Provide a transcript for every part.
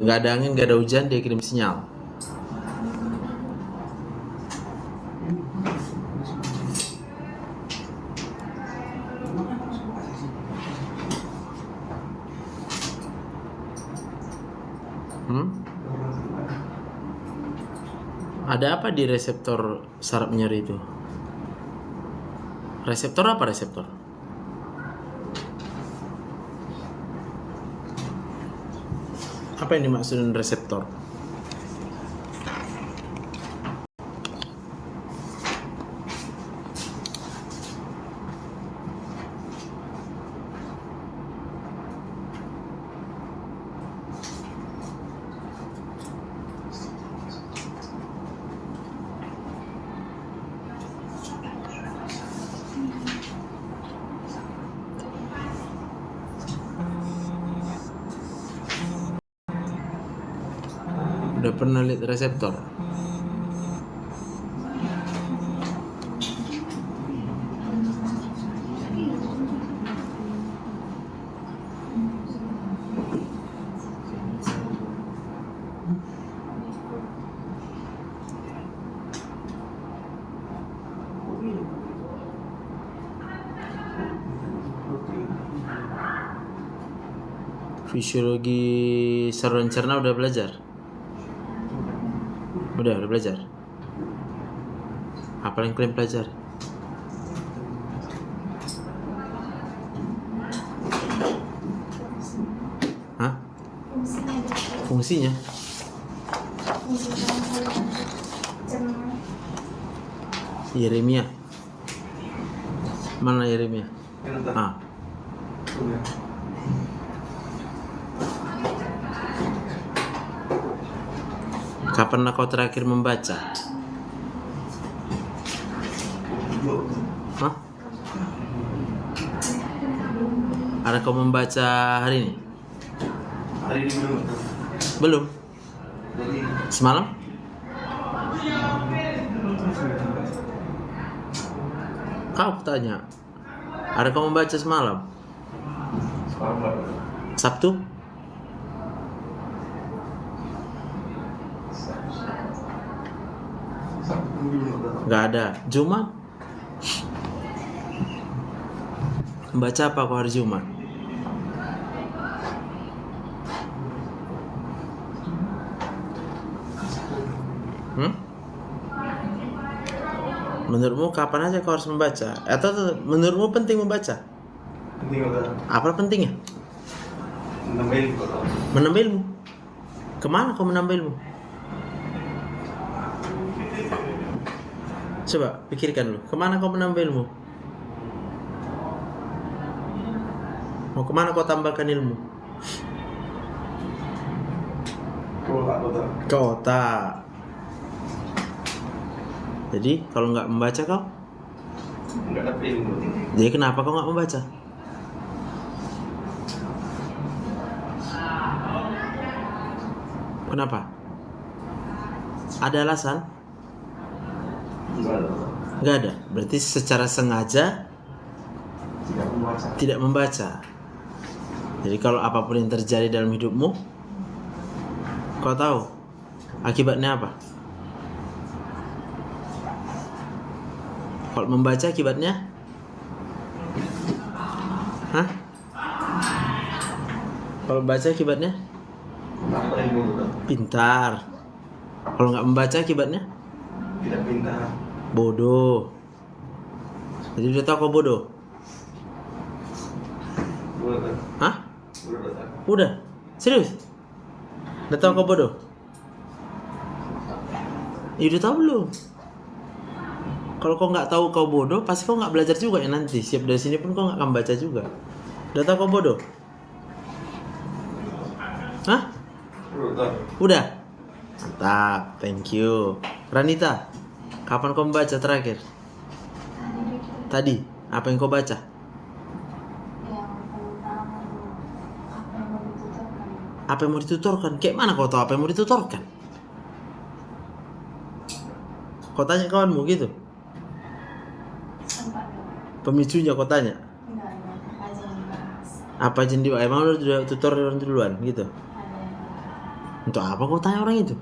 Nggak ada angin, nggak ada hujan, dia kirim sinyal. Ada apa di reseptor saraf nyeri itu? Reseptor apa reseptor? Apa yang dimaksud dengan reseptor? Udah pernah lihat reseptor? Fisiologi saluran cerna udah belajar? Udah belajar? Apa yang kalian pelajari? Hah? Fungsinya? Yeremia. Mana Yeremia? Ah. Kapan kau terakhir membaca? Hah? Ada kau membaca hari ini? Hari ini belum. Belum? Semalam? Kau tanya. Ada kau membaca semalam? Sabtu? Gak ada. Jumat? Membaca apa kau hari Jumat? Menurutmu kapan aja kau harus membaca? Atau menurutmu penting membaca? Penting apa? Apa pentingnya? Menambah ilmu. Menambah ilmu. Kemana kau menambah ilmu? Coba pikirkan dulu. Kemana kau menambah ilmu? Mau kemana kau tambahkan ilmu? Kota. Ke otak. Jadi kalau nggak membaca kau? Nggak dapat ilmu. Jadi kenapa kau nggak membaca? Kenapa? Ada alasan? Nggak ada. Berarti secara sengaja tidak membaca. Jadi kalau apapun yang terjadi dalam hidupmu, kau tahu akibatnya apa? Kalau membaca akibatnya? Hah? Kalau membaca akibatnya? Dapat ilmu. Pintar. Kalau nggak membaca akibatnya? Tidak pintar. Bodoh. Jadi udah tahu kau bodoh? Udah. Hah? Udah? Serius? Udah tahu kau bodoh? Ya udah tahu belum? Kalau kau nggak tahu kau bodoh, pasti kau nggak belajar juga ya nanti. Siap dari sini pun kau nggak akan baca juga. Udah tahu kau bodoh? Hah? Udah? Mantap, thank you. Ranita, kapan kau membaca terakhir? Tadi, apa yang kau baca? Apa yang mau dituturkan? Kayak mana kau tahu apa yang mau dituturkan? Kau tanya kawanmu gitu? Pemicunya kau tanya? Apa aja yang dibahas? Emang lu udah tutor duluan gitu? Untuk apa kau tanya orang itu?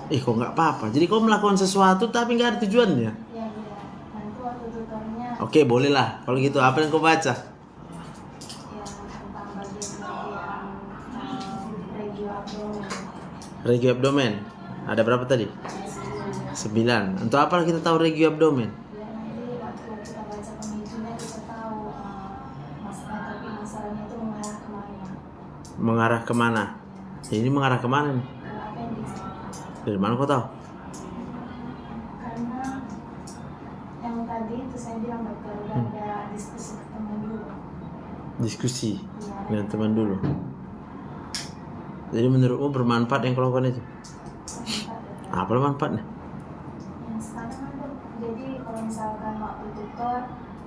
Kok nggak apa-apa. Jadi kau melakukan sesuatu tapi nggak ada tujuannya. Ya, nanti waktu tutornya Oke, boleh lah. Kalau gitu apa yang kau baca? ya tentang bagian-bagian regio abdomen. Regio abdomen. Ada berapa tadi? 9. Untuk apa kita tahu regio abdomen? Ya nanti waktu kita baca pemicunya kita tahu masalahnya itu mengarah kemana. Mengarah kemana? Ini mengarah kemana nih? Ke appendix. Dari mana kau tahu? Karena yang tadi itu saya bilang dokter udah ada diskusi ketemu dulu. Diskusi Ya, dengan teman dulu. Jadi menurutmu bermanfaat yang kau lakukan itu? Apa manfaatnya? yang sekarang kan Dok, jadi kalau misalkan waktu tutor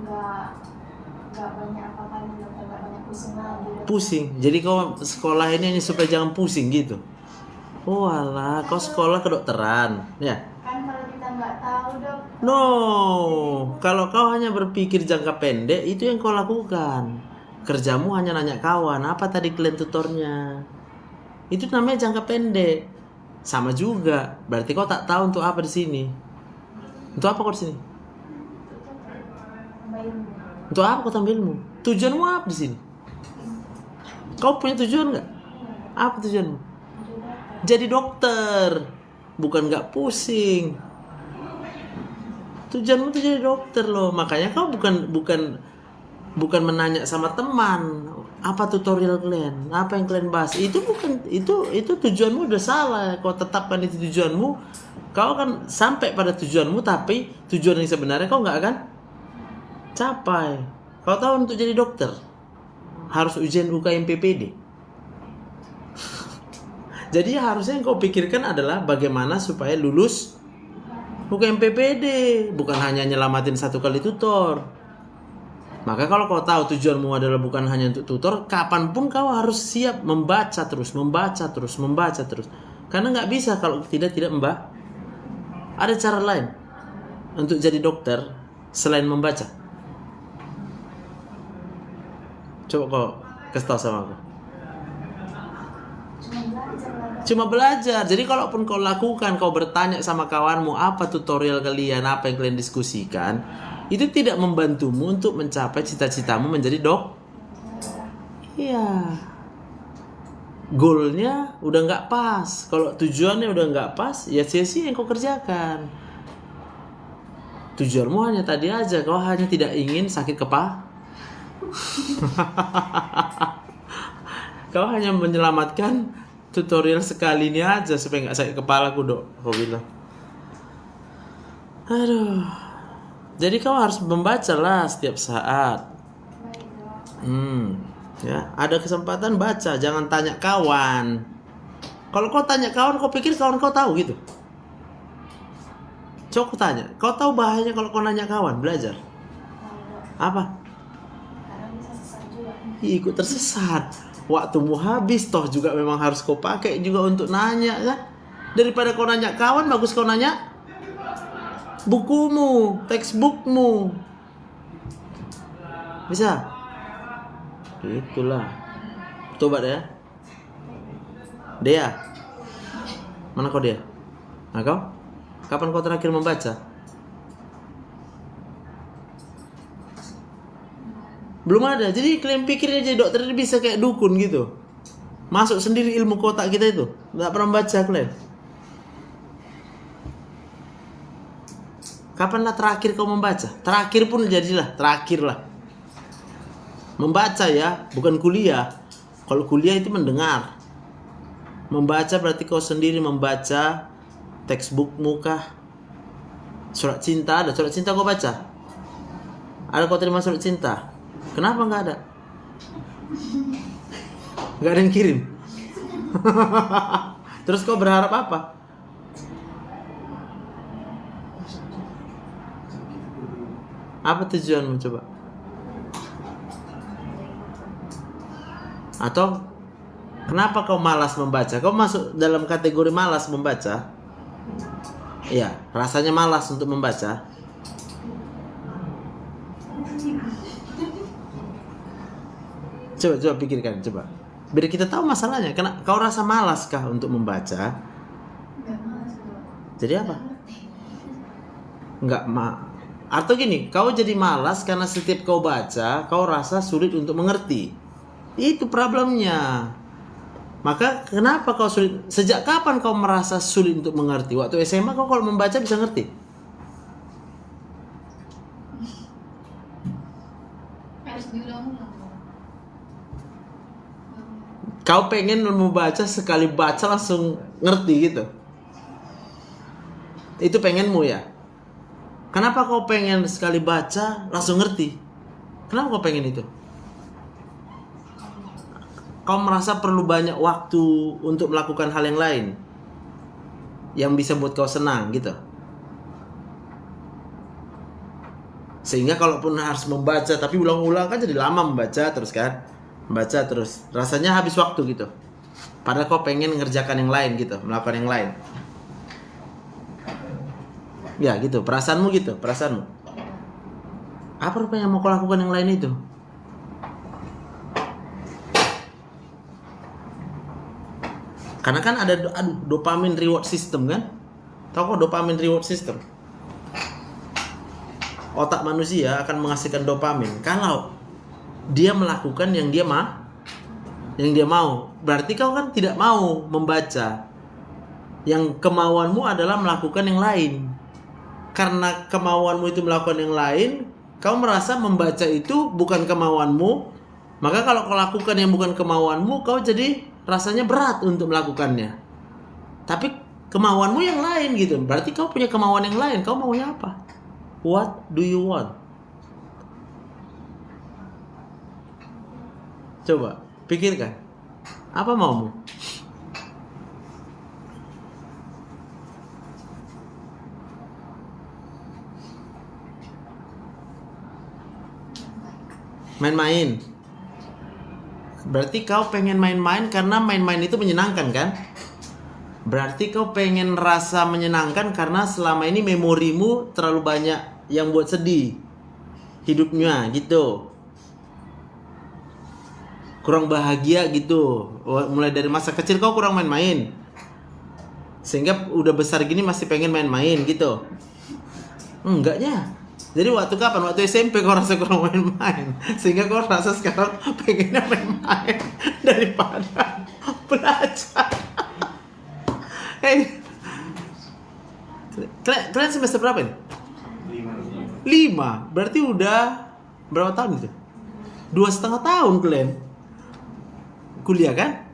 nggak banyak apa-apa nih dokter, nggak banyak pusing lagi Dok. Pusing. Jadi kau sekolah ini hanya supaya jangan pusing gitu. Oh alah, kau sekolah kedokteran, ya? Kan kalau kita nggak tahu Dok. No, kalau kau hanya berpikir jangka pendek, itu yang kau lakukan. Kerjamu hanya nanya kawan, apa tadi klaim tutornya? Itu namanya jangka pendek. Sama juga, berarti kau tak tahu untuk apa di sini. Untuk apa kau di sini? Baik. Untuk apa kau tambah ilmu? Tujuanmu apa di sini? Kau punya tujuan nggak? Apa tujuanmu? Jadi dokter, bukan nggak pusing. Tujuanmu tuh jadi dokter loh. Makanya kau bukan menanya sama teman apa tutorial kalian, apa yang kalian bahas. Itu bukan itu tujuanmu udah salah. Kau tetapkan itu tujuanmu, kau akan sampai pada tujuanmu, tapi tujuan yang sebenarnya kau nggak akan capai. Kau tahu untuk jadi dokter harus ujian UKM PPD. Jadi harusnya yang kau pikirkan adalah bagaimana supaya lulus UKM PPD, bukan hanya nyelamatin 1 kali tutor. Maka kalau kau tahu tujuanmu adalah bukan hanya untuk tutor, kapanpun kau harus siap membaca terus. Karena nggak bisa kalau tidak mbak. Ada cara lain untuk jadi dokter selain membaca. Coba kau kasih tahu sama aku. Cuma belajar. Jadi kalaupun kau lakukan, kau bertanya sama kawanmu apa tutorial kalian, apa yang kalian diskusikan, itu tidak membantumu untuk mencapai cita-citamu menjadi dok. Iya. Goalnya udah nggak pas. Kalau tujuannya udah nggak pas, ya sia-sia yang kau kerjakan. Tujuanmu hanya tadi aja, kau hanya tidak ingin sakit kepala. Kau hanya menyelamatkan tutorial sekali ini aja supaya nggak sakit kepala aku dok. Kau bilang. Aduh. Jadi kau harus membaca lah setiap saat. Ya, ada kesempatan baca, jangan tanya kawan. Kalau kau tanya kawan, kau pikir kawan kau tahu gitu? Coba aku tanya, kau tahu bahayanya kalau kau nanya kawan belajar? Apa? Karena bisa sesat juga. Ikut tersesat. Waktumu habis, toh juga memang harus kau pakai juga untuk nanya kan? Daripada kau nanya kawan, bagus kau nanya bukumu, textbookmu. Bisa? Itulah. Coba deh. Dea. Mana kau Dea? Nah kau? Kapan kau terakhir membaca? Belum ada. Jadi kalian pikirnya jadi dokter ini bisa kayak dukun gitu. Masuk sendiri ilmu kotak kita itu. Nggak pernah baca kalian. Kapanlah terakhir kau membaca? Terakhir pun jadilah, terakhirlah. Membaca ya, bukan kuliah. Kalau kuliah itu mendengar. Membaca berarti kau sendiri membaca textbookmu kah? Surat cinta ada, surat cinta kau baca? Ada kau terima surat cinta? Kenapa nggak ada? Nggak ada yang kirim. Terus kau berharap apa? Apa tujuanmu coba? Atau kenapa kau malas membaca? Kau masuk dalam kategori malas membaca? Iya, rasanya malas untuk membaca. Coba pikirkan, coba. Biar kita tahu masalahnya. Karena kau rasa malas kah untuk membaca? Nggak malas dok. Jadi apa? Nggak ngerti. Nggak atau gini, kau jadi malas karena setiap kau baca, kau rasa sulit untuk mengerti. Itu problemnya. Maka kenapa kau sulit? Sejak kapan kau merasa sulit untuk mengerti? Waktu SMA kau kalau membaca bisa ngerti? Harus diulang-ulang dok. Kau pengen membaca sekali baca langsung ngerti gitu? Itu pengenmu ya? Kenapa kau pengen sekali baca langsung ngerti? Kenapa kau pengen itu? Kau merasa perlu banyak waktu untuk melakukan hal yang lain yang bisa buat kau senang gitu. Sehingga kalaupun harus membaca tapi ulang-ulang kan jadi lama membaca terus kan. Membaca terus. Rasanya habis waktu gitu. Padahal kau pengen ngerjakan yang lain gitu, melakukan yang lain. Ya gitu, perasaanmu gitu, perasaanmu. Apa rupanya mau kau lakukan yang lain itu? Karena kan ada dopamine reward system kan? Tahu kok dopamine reward system? Otak manusia akan menghasilkan dopamin kalau dia melakukan yang dia mau. Berarti kau kan tidak mau membaca. Yang kemauanmu adalah melakukan yang lain. Karena kemauanmu itu melakukan yang lain, kau merasa membaca itu bukan kemauanmu. Maka kalau kau lakukan yang bukan kemauanmu, kau jadi rasanya berat untuk melakukannya. Tapi kemauanmu yang lain gitu. Berarti kau punya kemauan yang lain. Kau maunya apa? What do you want? Coba pikirkan. Apa maumu? Main-main. Berarti kau pengen main-main karena main-main itu menyenangkan kan? Berarti kau pengen rasa menyenangkan karena selama ini memorimu terlalu banyak yang buat sedih hidupnya gitu. Kurang bahagia gitu. Mulai dari masa kecil kau kurang main-main. Sehingga udah besar gini masih pengen main-main gitu. Enggaknya. Jadi waktu kapan? Waktu SMP kau rasa kurang main-main. Sehingga kau rasa sekarang pengennya main-main daripada belajar. Hey, kalian semester berapa ini? 5. Berarti udah berapa tahun itu? 2,5 tahun kalian kuliah kan?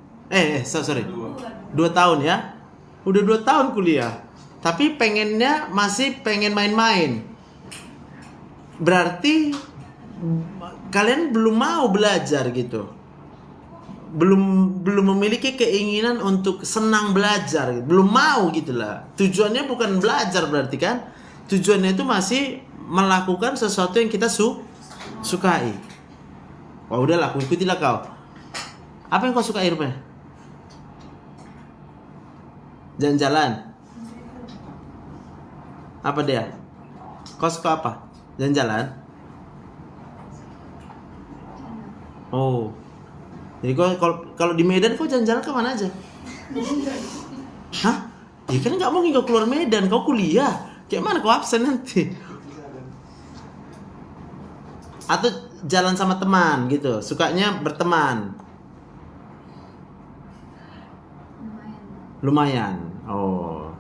Sorry. 2 tahun ya. Udah 2 tahun kuliah. Tapi pengennya masih pengen main-main. Berarti kalian belum mau belajar gitu. Belum memiliki keinginan untuk senang belajar, belum mau gitulah. Tujuannya bukan belajar berarti kan? Tujuannya itu masih melakukan sesuatu yang kita sukai. Oh udahlah, aku ikutilah kau. Apa yang kau sukai rupanya? Jalan-jalan. Apa dia? Kau suka apa? Jalan-jalan. Oh. Jadi kalau di Medan kau jalan-jalan ke mana aja? Hah? Ya kan nggak mungkin kau keluar Medan, kau kuliah. Kayak mana kau absen nanti? Atau jalan sama teman gitu, sukanya berteman. Lumayan. Oh.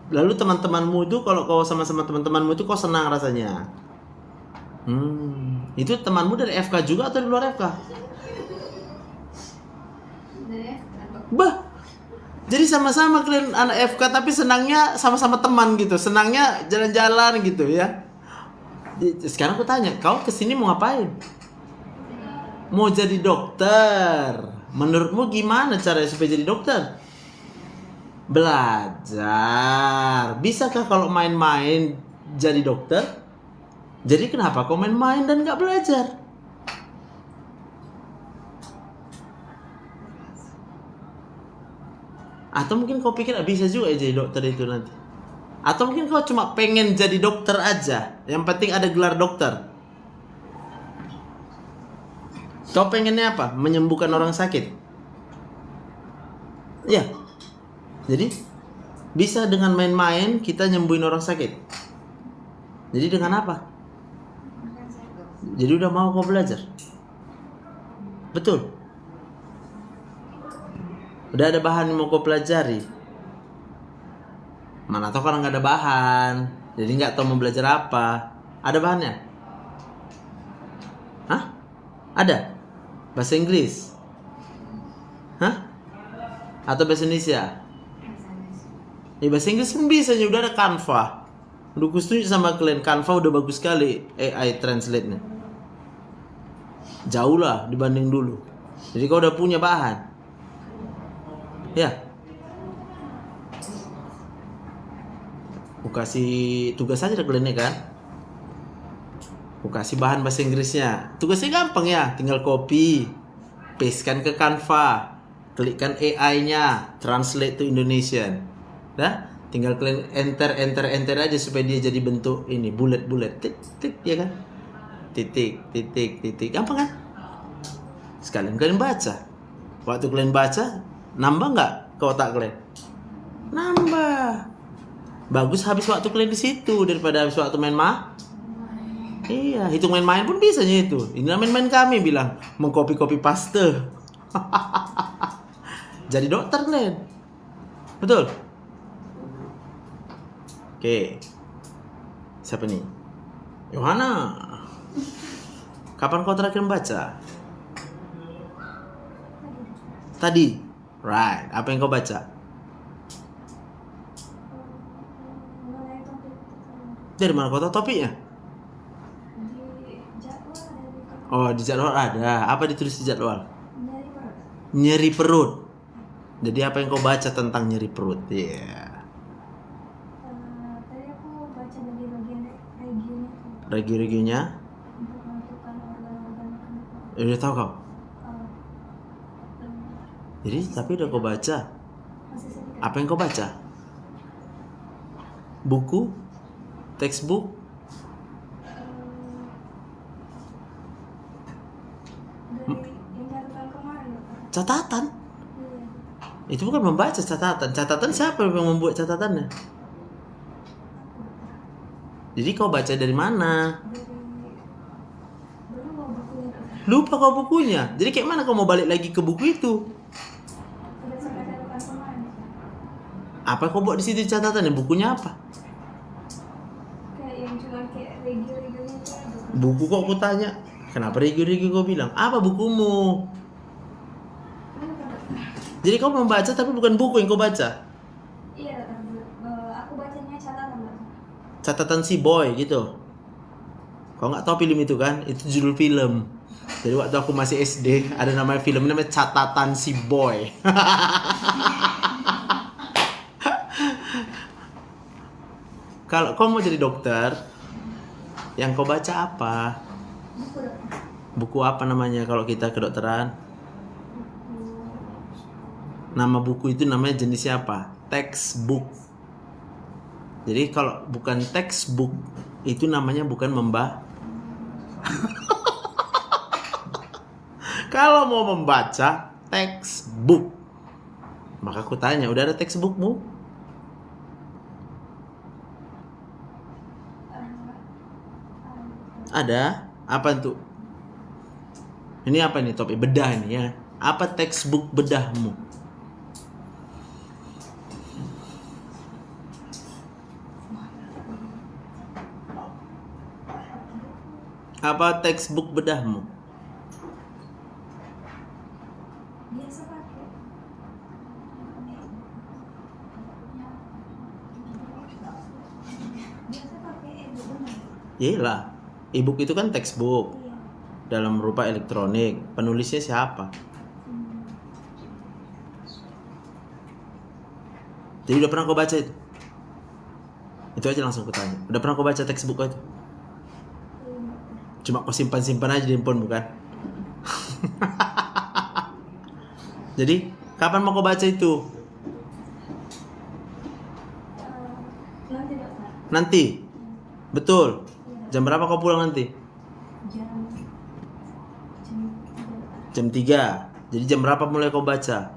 Lalu teman-temanmu itu kalau kau sama-sama teman-temanmu itu kau senang rasanya? Itu temanmu dari FK juga atau di luar FK? Bah, jadi sama-sama kalian anak FK tapi senangnya sama-sama teman gitu, senangnya jalan-jalan gitu ya. Sekarang aku tanya, kau kesini mau ngapain? Mau jadi dokter. Menurutmu gimana caranya supaya jadi dokter? Belajar. Bisakah kalau main-main jadi dokter? Jadi kenapa kau main-main dan gak belajar? Atau mungkin kau pikir bisa juga ya jadi dokter itu nanti. Atau mungkin kau cuma pengen jadi dokter aja. Yang penting ada gelar dokter. Kau pengennya apa? Menyembuhkan orang sakit? Ya. Jadi bisa dengan main-main kita nyembuhin orang sakit. Jadi dengan apa? Jadi udah mau kau belajar? Betul. Udah ada bahan yang mau kau pelajari. Mana tahu kalau nggak ada bahan, jadi nggak tahu mau belajar apa. Ada bahannya? Hah? Ada? Bahasa Inggris? Hah? Atau bahasa Indonesia? Ya bahasa Inggris pun bisa, udah ada Canva. Udah aku setuju sama kalian, Canva udah bagus sekali AI translate-nya. Jauh lah dibanding dulu. Jadi kau udah punya bahan. Ya. Aku kasih tugas aja kalian kan. Aku kasih bahan bahasa Inggrisnya. Tugasnya gampang ya, tinggal copy, pastekan ke Canva, klikkan AI-nya, translate to Indonesian. Dah, tinggal kalian enter aja supaya dia jadi bentuk ini, bullet, tik, ya kan? Titik. Gampang kan? Sekalian kalian baca. Waktu kalian baca, nambah nggak ke otak kalian? Nambah. Bagus habis waktu kalian di situ daripada habis waktu main Iya, hitung main-main pun bisanya itu. Ini main-main kami bilang mengcopy paste. Jadi dokter kalian. Betul? Oke. Siapa nih? Yohana. Kapan kau terakhir membaca? Tadi. Right. Apa yang kau baca? Dari mana kau tahu topiknya? Di jadwal dari Oh, di jadwal ada. Apa ditulis di jadwal? dari perut. Nyeri perut. Jadi apa yang kau baca tentang nyeri perut? Iya. Tadi aku baca dari bagian region itu Regi-reginya. untuk menentukan organ-organ kenapa. Udah tahu kau? Belum. Jadi tapi udah kau baca. Masih sedikit. Apa yang kau baca? Buku? Textbook? Dari yang catatan kemarin, Dokter. Catatan? Iya. Itu bukan membaca catatan. Catatan siapa yang membuat catatannya? Jadi kau baca dari mana? Belum mau bukunya, Dokter. Lupa kau bukunya. Jadi kayak mana kau mau balik lagi ke buku itu? Berdasarkan catatan kemarin, Dokter. Apa kau buat di situ catatannya? Bukunya apa? Kayak yang cuma kayak regi-reginya itu ya, Dokter. Buku kok aku tanya. Kenapa regi-regi kau bilang? Apa bukumu? Ini, Dokter. Jadi kau membaca tapi bukan buku yang kau baca. Iya, Dokter. Aku bacanya catatan, Dokter. Catatan si boy gitu. Kau nggak tahu film itu kan? Itu judul film. Jadi waktu aku masih SD ada namanya film namanya Catatan si Boy. Kalau kau mau jadi dokter, yang kau baca apa? Buku, Dokter. Buku apa namanya kalau kita kedokteran? Nama buku itu namanya jenisnya apa? Textbook. Jadi kalau bukan textbook itu namanya bukan Kalau mau membaca textbook, maka aku tanya, udah ada textbookmu? Ada? Apa itu? Ini apa nih topik bedah ini ya? Apa textbook bedahmu? Apa textbook bedahmu? Biasa pakai. Biasa pakai e-book, benar. Iyalah, e-book itu kan textbook Iya. dalam rupa elektronik. Penulisnya siapa? Jadi udah pernah kau baca itu? Itu aja langsung aku tanya. Udah pernah kau baca textbook itu? Cuma kau simpan-simpan aja di handphone bukan? Jadi kapan mau kau baca itu? Nanti, Dokter. Nanti. Betul. Jam berapa kau pulang nanti? Jam 3, Dokter. Jam 3. Jadi jam berapa mulai kau baca?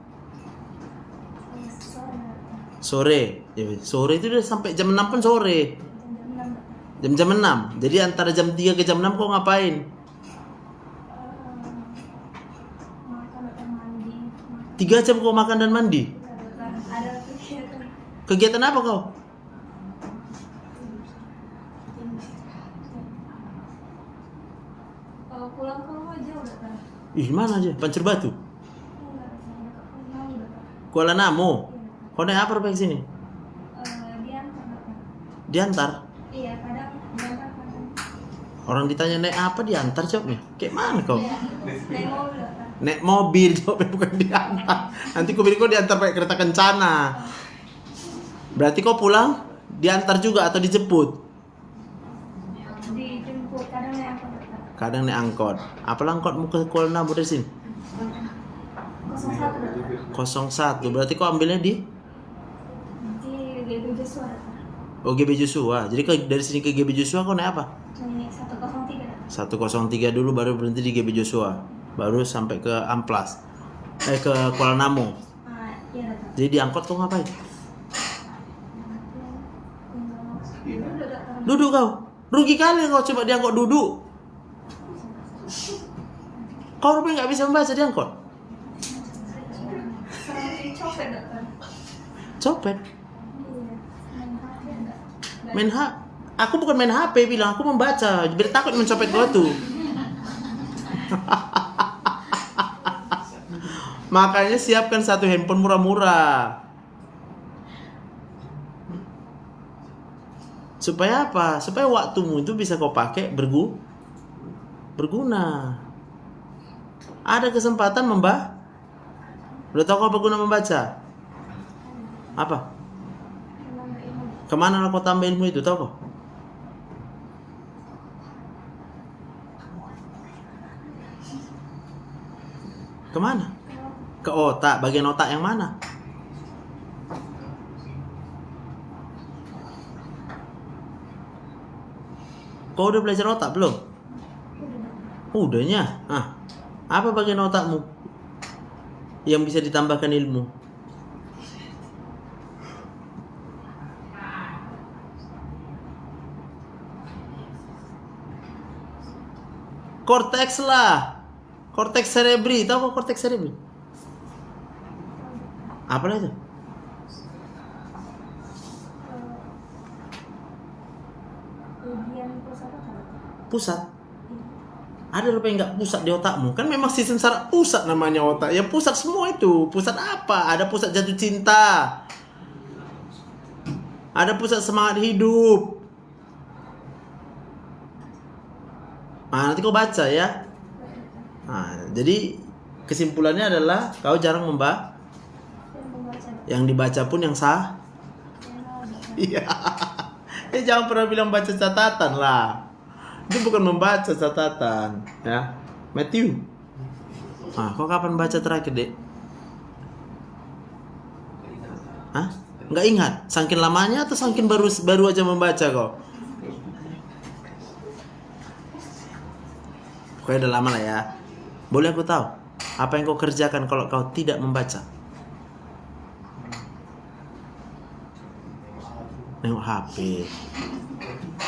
sore. Sore. Ya, sore itu udah sampai jam 6 pun sore. Jam 6. Jam 6. Jadi antara jam 3 ke jam 6 kau ngapain? Makan atau mandi. 3 jam kau makan dan mandi. Ada kegiatan. Kegiatan apa kau? Kalau pulang ke rumah jauh udah kan? Ih, mana aja? Pancur Batu. Enggak, dekat rumah udah kan? Kuala Namo. Kau naik apa sampai sini? Diantar udah kan? Diantar. Iya, kadang diantar kadang. Orang ditanya naik apa diantar jawabnya. Kayak mana kau? Iya, naik mobil udah kan? Naik mobil jawabnya, bukan diantar. Nanti kau bilang kau diantar pakai kereta kencana. Berarti kau pulang diantar juga atau dijemput? Dijemput, kadang naik angkot udah kan? Kadang naik angkot. Apalah angkotmu ke Kuala Namu dari sini? 01 udah kan? 01. Berarti kau ambilnya di Di GB Joshua udah kan? GB Joshua. Jadi dari sini ke GB Joshua kau naik apa? Naik 103 udah kan? 103 dulu baru berhenti di GB Joshua. Baru sampai ke Amplas. Ke Kuala Namu. Iya udah kan? Jadi di angkot kau ngapain? Tinggal Duduk kau. Rugi kali kau coba di angkot duduk. Kau rupanya nggak bisa membaca di angkot. Sering copet udah kan? Copet. Iya, main HP enggak? Main Aku bukan main HP, bilang aku membaca. Biar takut mencopet gua tuh. Makanya siapkan satu handphone murah-murah. Supaya apa? Supaya waktumu itu bisa kau pakai berguna. Ada kesempatan Udah tahu apa guna membaca? Apa? Kemana kau tambah ilmu itu? Tahu kau? Kemana? Ke otak. Bagian otak yang mana? Kau udah belajar otak belum? Udahnya. Apa bagian otakmu yang bisa ditambahkan ilmu? Korteks lah. Korteks cerebri. Tahu kok korteks cerebri? Apa itu? Bagian pusat apa? Pusat. Ada rupanya nggak pusat di otakmu? Kan memang sistem saraf pusat namanya otak. Ya pusat semua itu. Pusat apa? Ada pusat jatuh cinta. Ada pusat semangat hidup. Nanti kau baca ya. Jadi kesimpulannya adalah kau jarang membaca. Yang dibaca pun yang sah. Iya. Jangan pernah bilang baca catatan lah. Itu bukan membaca catatan, ya. Matthew. Kau kapan baca terakhir, Dek? Nggak ingat? Saking lamanya atau saking baru aja membaca kau? Pokoknya udah lama lah ya. Boleh aku tahu apa yang kau kerjakan kalau kau tidak membaca? Nengok HP.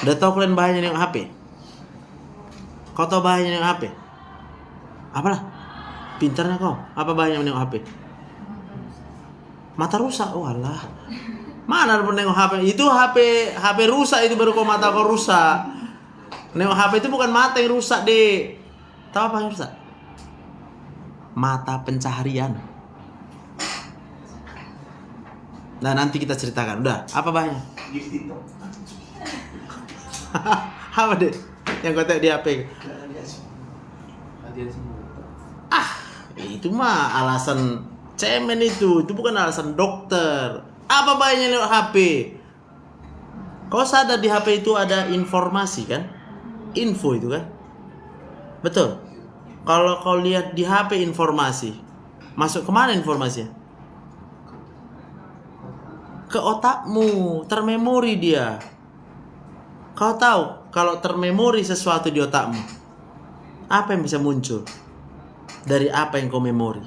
Udah tahu kalian bahayanya nengok HP? Kau tahu bahayanya nengok HP? Apalah? Pintarnya kau. Apa bahayanya nengok HP? Mata rusak. Walah. Mana ada nengok HP? Itu HP rusak itu baru kau mata kau rusak. Nengok HP itu bukan mata yang rusak, Dek. Tahu apa yang rusak? Mata pencaharian. Nah, nanti kita ceritakan. Udah, apa bahayanya? Apa, Dek? Yang kau tengok di HP? Itu mah alasan cemen itu. Itu bukan alasan dokter. Apa bahayanya lewat HP? Kau sadar di HP itu ada informasi kan? Info itu kan? Betul. Kalau kau lihat di HP informasi, masuk kemana informasinya? Ke otakmu, termemori dia. Kau tahu kalau termemori sesuatu di otakmu, apa yang bisa muncul dari apa yang kau memori?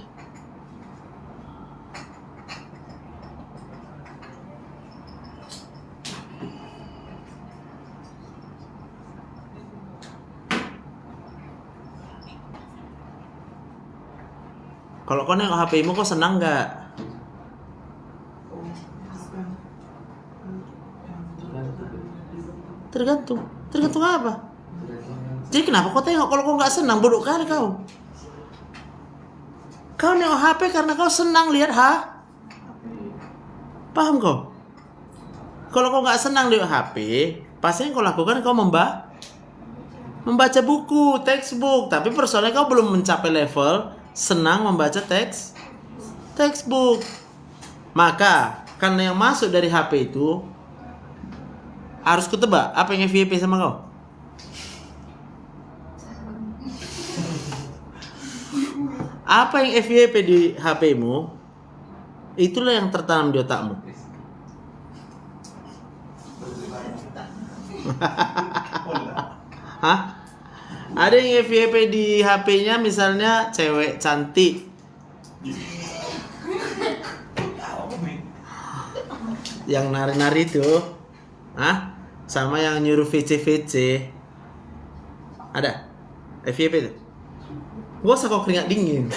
Kalau kau nengok HP-mu, kau senang nggak? Tergantung. Tergantung apa? Jadi kenapa kau tengok kalau kau nggak senang? Bodoh kali kau. Kau nengok HP karena kau senang lihat paham kau? Kalau kau nggak senang lihat HP, pasti yang kau lakukan kau membaca buku, textbook. Tapi persoalannya kau belum mencapai level senang membaca textbook. Maka karena yang masuk dari HP itu harus kutebak apa yang FYP sama kau? Apa yang FYP di HP-mu, itulah yang tertanam di otakmu. Hah? Ada yang FYP di HP-nya misalnya cewek cantik. Yang nari-nari tuh. Hah? Sama yang nyuruh VC. Ada? FYP tuh. Gak usah kau keringat dingin.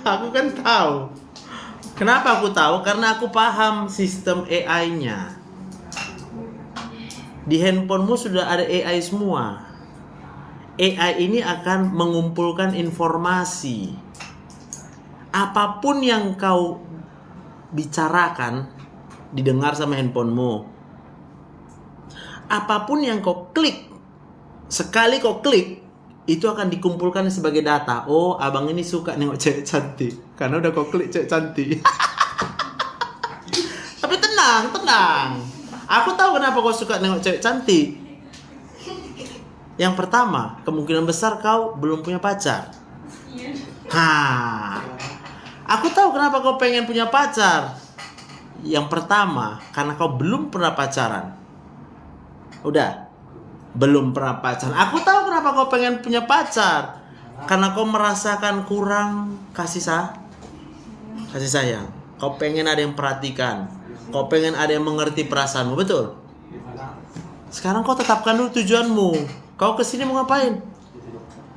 Aku kan tahu. Kenapa aku tahu? Karena aku paham sistem AI-nya. Di handphonemu sudah ada AI semua. AI ini akan mengumpulkan informasi. Apapun yang kau bicarakan didengar sama handphonemu. Apapun yang kau klik, sekali kau klik, itu akan dikumpulkan sebagai data. Oh, abang ini suka nengok cewek cantik karena udah kau klik cewek cantik. Tapi tenang. Aku tahu kenapa kau suka nengok cewek cantik. Yang pertama, kemungkinan besar kau belum punya pacar. Aku tahu kenapa kau pengen punya pacar. Yang pertama, karena kau belum pernah pacaran. Udah, belum pernah pacaran. Aku tahu kenapa kau pengen punya pacar. Karena kau merasakan kurang kasih sayang. Kau pengen ada yang perhatikan. Kau pengen ada yang mengerti perasaanmu, betul? Sekarang kau tetapkan dulu tujuanmu. Kau kesini mau ngapain?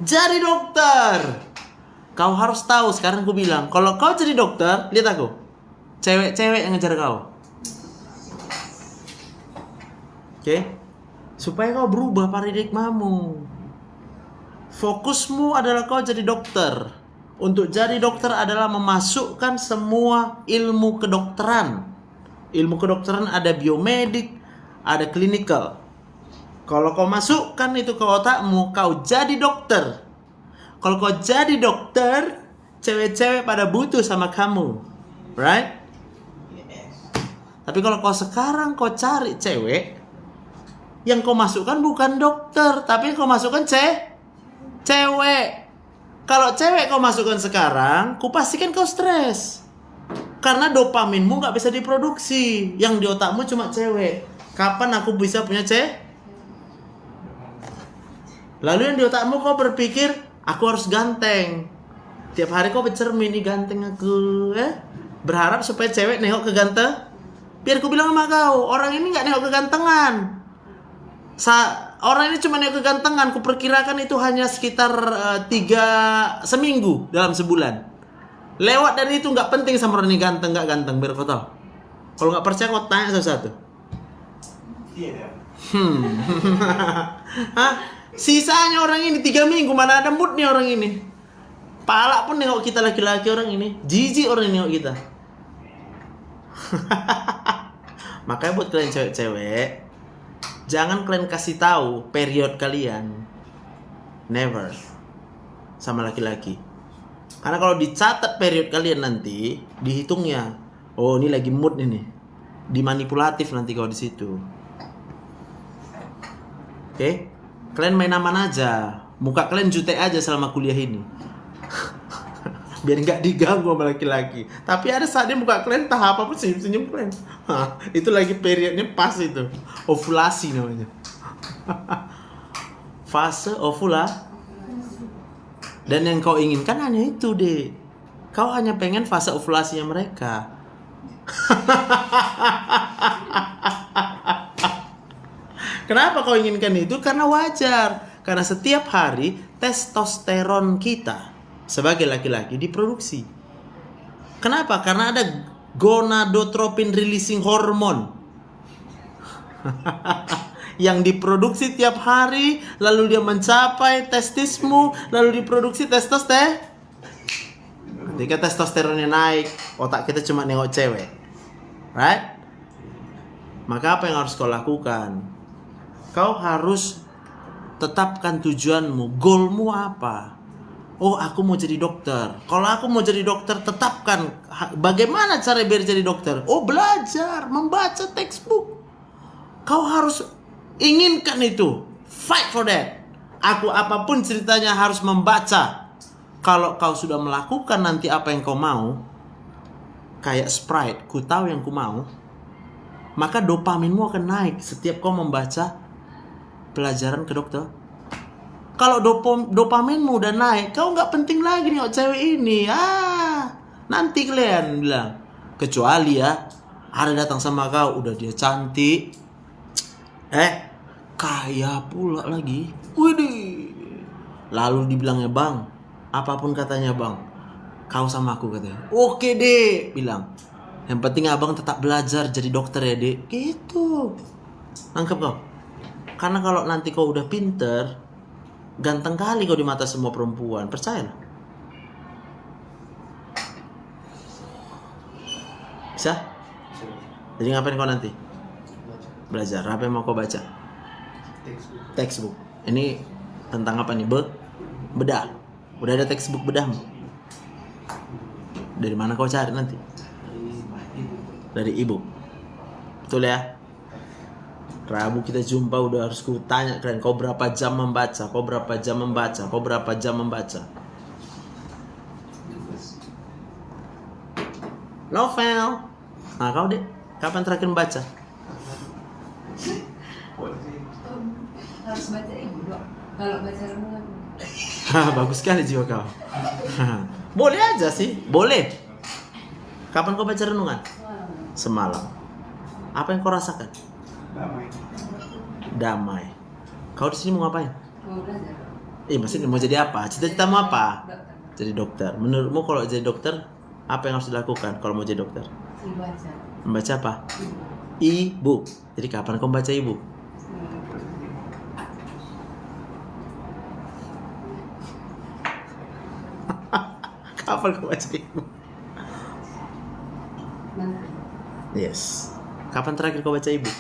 Jadi dokter. Kau harus tahu, sekarang aku bilang, kalau kau jadi dokter, lihat aku. Cewek-cewek yang ngejar kau. Oke? Supaya kau berubah paradigmamu. Fokusmu adalah kau jadi dokter. Untuk jadi dokter adalah memasukkan semua ilmu kedokteran. Ilmu kedokteran ada biomedik, ada klinikal. Kalau kau masukkan itu ke otakmu, kau jadi dokter. Kalau kau jadi dokter, cewek-cewek pada butuh sama kamu. Right? Tapi kalau kau sekarang kau cari cewek, yang kau masukkan bukan dokter, tapi kau masukkan cewek. Kalau cewek kau masukkan sekarang, ku pastikan kau stres. Karena dopaminmu gak bisa diproduksi. Yang di otakmu cuma cewek. Kapan aku bisa punya cewek? Lalu yang di otakmu kau berpikir, aku harus ganteng. Tiap hari kau bercermin, nih ganteng aku. Berharap supaya cewek nengok ke ganteng. Biar aku bilang sama kau, orang ini gak nengok kegantengan. Orang ini cuma nengok kegantengan. Ku perkirakan itu hanya sekitar 3 seminggu dalam sebulan. Lewat dari itu gak penting sama orang ini ganteng gak ganteng. Biar kau tahu. Kalau gak percaya kau tanya satu-satu. Iya. Hah? Sisanya orang ini 3 minggu, mana ada mood nih orang ini. Pala pun nengok kita laki-laki orang ini. Jijik orang ini nengok kita. Makanya buat kalian cewek-cewek, jangan kalian kasih tahu period kalian. Never. Sama laki-laki. Karena kalau dicatat period kalian nanti, dihitungnya. Oh, ini lagi mood ini. Dimanipulatif nanti kalau di situ. Oke? Kalian main aman aja. Muka kalian jutek aja selama kuliah ini. Biar nggak diganggu sama laki-laki. Tapi ada saatnya muka kalian tahap apa senyum-senyum kalian. Itu lagi periodnya pas itu. Ovulasi namanya. Fase ovulasi. Dan yang kau inginkan hanya itu deh. Kau hanya pengen fase ovulasinya mereka. Kenapa kau inginkan itu? Karena wajar. Karena setiap hari testosteron kita sebagai laki-laki diproduksi. Kenapa? Karena ada gonadotropin releasing hormone yang diproduksi tiap hari, lalu dia mencapai testismu, lalu diproduksi testosteron. Ketika testosteronnya naik, otak kita cuma nengok cewek, right? Maka apa yang harus kau lakukan? Kau harus tetapkan tujuanmu, goalmu apa? Oh, aku mau jadi dokter. Kalau aku mau jadi dokter, tetapkan bagaimana cara biar jadi dokter. Oh, belajar, membaca textbook. Kau harus inginkan itu. Fight for that. Aku apapun ceritanya harus membaca. Kalau kau sudah melakukan nanti apa yang kau mau, kayak Sprite, ku tahu yang ku mau, maka dopaminmu akan naik setiap kau membaca pelajaran ke dokter. Kalau dopaminmu udah naik, kau nggak penting lagi nih cewek ini. Nanti kalian bilang, kecuali ya ada datang sama kau, udah dia cantik, kaya pula lagi. Widih. Lalu dibilangnya, bang, apapun katanya bang, kau sama aku katanya. Oke deh, bilang. Yang penting abang tetap belajar jadi dokter ya dek. Gitu. Nangkep kau? Karena kalau nanti kau udah pinter, ganteng kali kau di mata semua perempuan. Percayalah. Bisa? Jadi ngapain kau nanti? Belajar. Apa yang mau kau baca? Textbook. Ini tentang apa nih? Bedah. Udah ada textbook bedahmu? Dari mana kau cari nanti? Dari ibu. Betul ya? Rabu kita jumpa, udah harus ku tanya kalian, kau berapa jam membaca? Kau berapa jam membaca? Kau berapa jam membaca? Novel. Nah kau deh, kapan terakhir membaca? Harus baca ibu dong. Kalau baca renungan. Bagus sekali jiwa kau. Boleh aja sih, boleh. Kapan kau baca renungan? Semalam. Apa yang kau rasakan? Damai. Kau di sini mau ngapain? Mau belajar. Maksudnya mau jadi apa? Cita-citamu apa? Dokter. Jadi dokter. Menurutmu kalau jadi dokter, apa yang harus dilakukan kalau mau jadi dokter? Baca. Membaca apa? E-book. Jadi kapan kau baca e-book? Kapan kau baca e-book? Yes. Kapan terakhir kau baca e-book?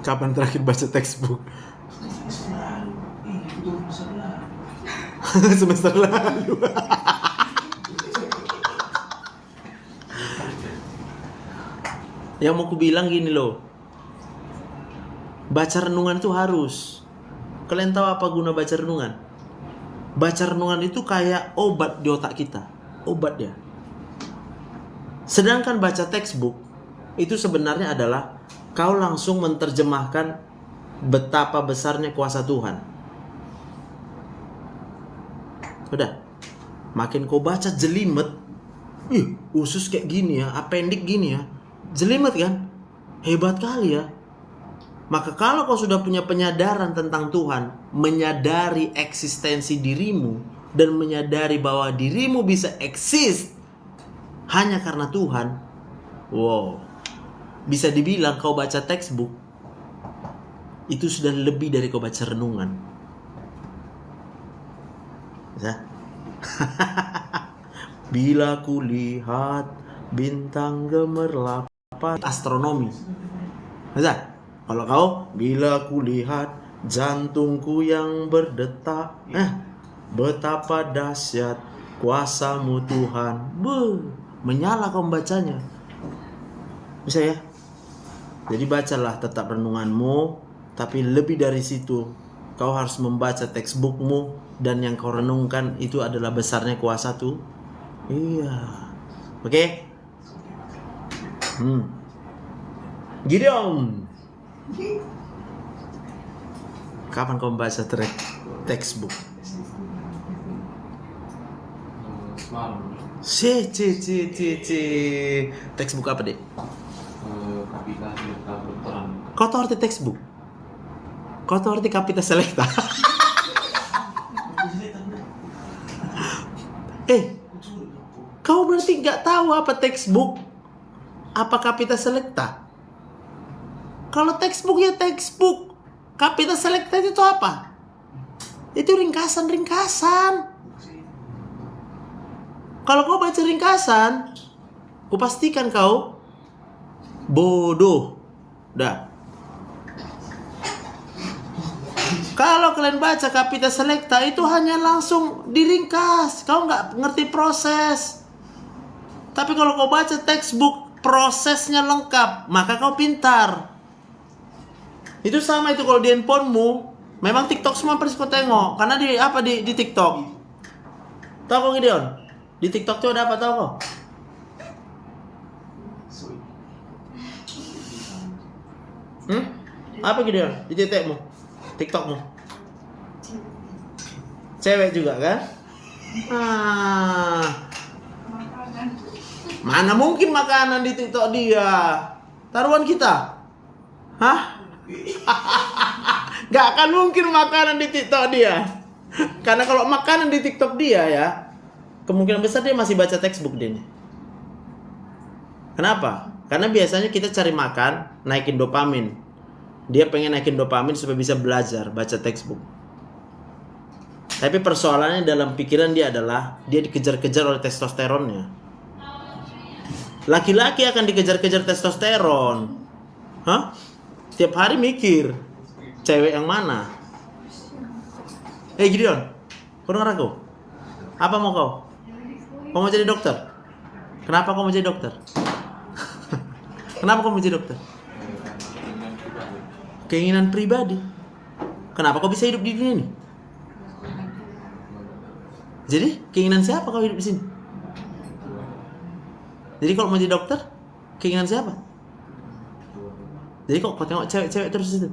Kapan terakhir baca textbook? Semester lalu. Yang mau ku bilang gini loh. Baca renungan itu harus. Kalian tahu apa guna baca renungan? Baca renungan itu kayak obat di otak kita. Obat ya. Sedangkan baca textbook itu sebenarnya adalah kau langsung menerjemahkan betapa besarnya kuasa Tuhan. Udah. Makin kau baca jelimet. Usus kayak gini ya, appendix gini ya. Jelimet kan? Hebat kali ya. Maka kalau kau sudah punya penyadaran tentang Tuhan, menyadari eksistensi dirimu, dan menyadari bahwa dirimu bisa eksis hanya karena Tuhan, wow, bisa dibilang kau baca textbook itu sudah lebih dari kau baca renungan. Bisa? Bila ku lihat bintang gemerlap, astronomi. Bisa? Kalau kau, bila ku lihat jantungku yang berdetak, betapa dahsyat kuasamu Tuhan. Menyala kau membacanya. Bisa ya? Jadi bacalah tetap renunganmu, tapi lebih dari situ kau harus membaca textbookmu, dan yang kau renungkan itu adalah besarnya kuasa tuh. Iya. Oke? Gideon. Kapan kau membaca textbook? Semalam. Textbook apa deh? Kapita kedokteran. Kau tahu arti textbook? Kau tahu arti Kapita Selecta? Kau berarti nggak tahu apa textbook, apa Kapita Selecta? Kalau textbook ya textbook, Kapita Selecta itu apa? Itu ringkasan-ringkasan. Kalau kau baca ringkasan, kupastikan kau bodoh. Dah. Kalau kalian baca Kapita Selecta itu hanya langsung diringkas, kau nggak ngerti proses. Tapi kalau kau baca textbook, prosesnya lengkap, maka kau pintar. Itu sama itu kalau di handphonemu, memang TikTok semua harus kau tengok, karena di TikTok. Tahu kau Gideon? Di TikTok tuh ada apa tahu kau? Apa Gideon? Di titikmu? TikTokmu? Cewek juga kan? Mana mungkin makanan di TikTok dia? Taruhan kita? Hah? Gak akan mungkin makanan di TikTok dia. Karena kalau makanan di TikTok dia ya, kemungkinan besar dia masih baca textbook dia nih. Kenapa? Karena biasanya kita cari makan, naikin dopamin. Dia pengen naikin dopamin supaya bisa belajar, baca textbook. Tapi persoalannya dalam pikiran dia adalah dia dikejar-kejar oleh testosteronnya. Laki-laki akan dikejar-kejar testosteron. Hah? Tiap hari mikir cewek yang mana. Gideon, kau dengar aku? Apa mau kau? Kau mau jadi dokter? Kenapa kau mau jadi dokter? Kenapa kau mau jadi dokter? Keinginan pribadi. Kenapa kau bisa hidup di dunia ini? Jadi keinginan siapa kau hidup di sini? Jadi kalau mau jadi dokter, keinginan siapa? Jadi kok kau tengok cewek-cewek terus itu?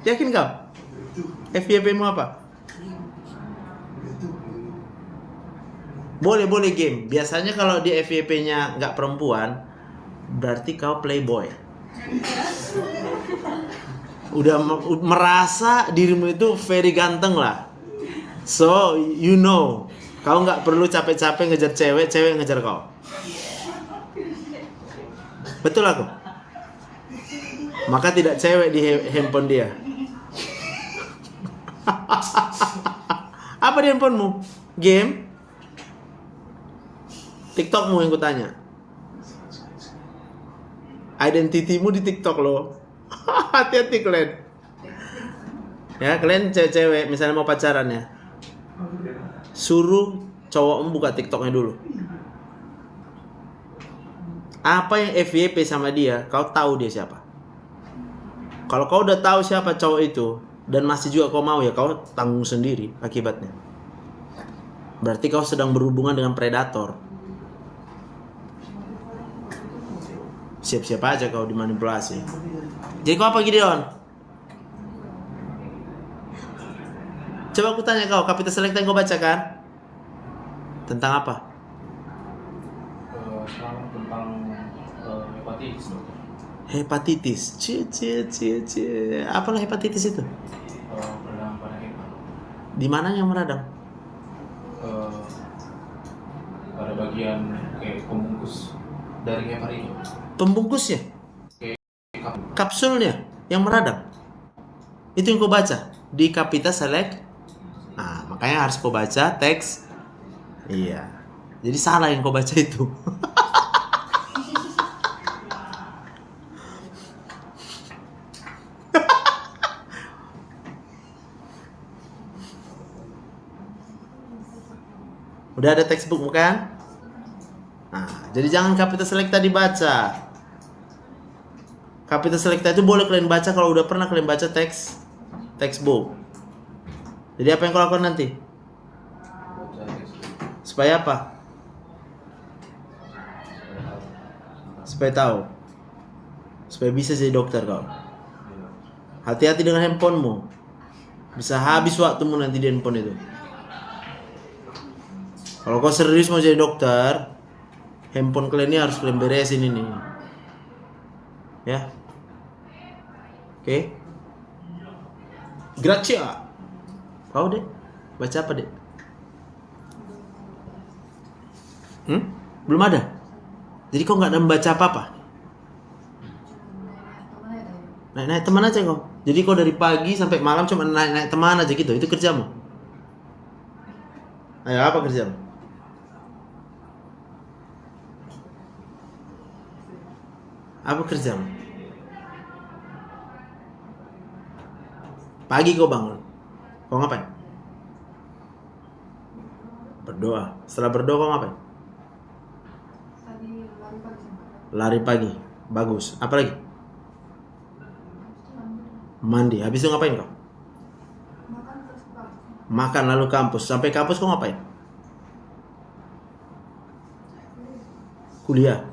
Yakin kau? FYP-mu apa? Boleh game. Biasanya kalau di FYP-nya nggak perempuan, berarti kau playboy. Udah merasa dirimu itu very ganteng lah. So you know, kau nggak perlu capek-capek ngejar cewek ngejar kau. Betul aku? Maka tidak cewek di handphone dia. Apa di handphonemu? Game? TikTokmu yang kutanya. Identitimu di TikTok loh. Hati-hati kalian. Ya, kalian cewek-cewek misalnya mau pacaran ya, suruh cowokmu buka TikToknya dulu. Apa yang FYP sama dia, kau tahu dia siapa. Kalau kau udah tahu siapa cowok itu dan masih juga kau mau, ya kau tanggung sendiri akibatnya. Berarti kau sedang berhubungan dengan predator. Siap-siap aja kau dimanipulasi. Jadi kau apa Gideon? Coba aku tanya kau, Kapita Selecta yang kau baca kan? Tentang apa? Tentang hepatitis, dokter. Hepatitis. Cie. Apalah hepatitis itu? Radang pada hepat. Di mana yang meradang? Pada bagian kayak pembungkus dari hepar itu. Pembungkusnya? Kapsulnya yang meradang? Itu yang kau baca di Kapita Select. Nah, makanya harus kau baca teks. Iya. Jadi salah yang kau baca itu. Udah ada textbook bukan? Nah, jadi jangan Kapita Selecta dibaca. Kapita Selecta itu boleh kalian baca kalau udah pernah kalian baca textbook. Jadi apa yang kau lakukan nanti? Supaya apa? Supaya tahu. Supaya bisa jadi dokter kau. Hati-hati dengan handphonemu. Bisa habis waktumu nanti di handphone itu. Kalau kau serius mau jadi dokter, handphone kalian ini harus kalian beresin ini. Ya. Oke. Gracia. Kau dek, baca apa dek? Belum ada. Jadi kau nggak ada membaca apa-apa. Naik-naik teman aja kau. Jadi kau dari pagi sampai malam cuma naik-naik teman aja gitu. Itu kerjamu. Ayo, apa kerjamu? Apa kerjamu? Pagi kau bangun. Kau ngapain? Berdoa. Setelah berdoa kau ngapain? Tadi lari pagi sama. Lari pagi. Bagus. Apa lagi? Mandi. Habis itu ngapain kau? Makan terus pulang. Makan lalu kampus. Sampai kampus kau ngapain? Kuliah.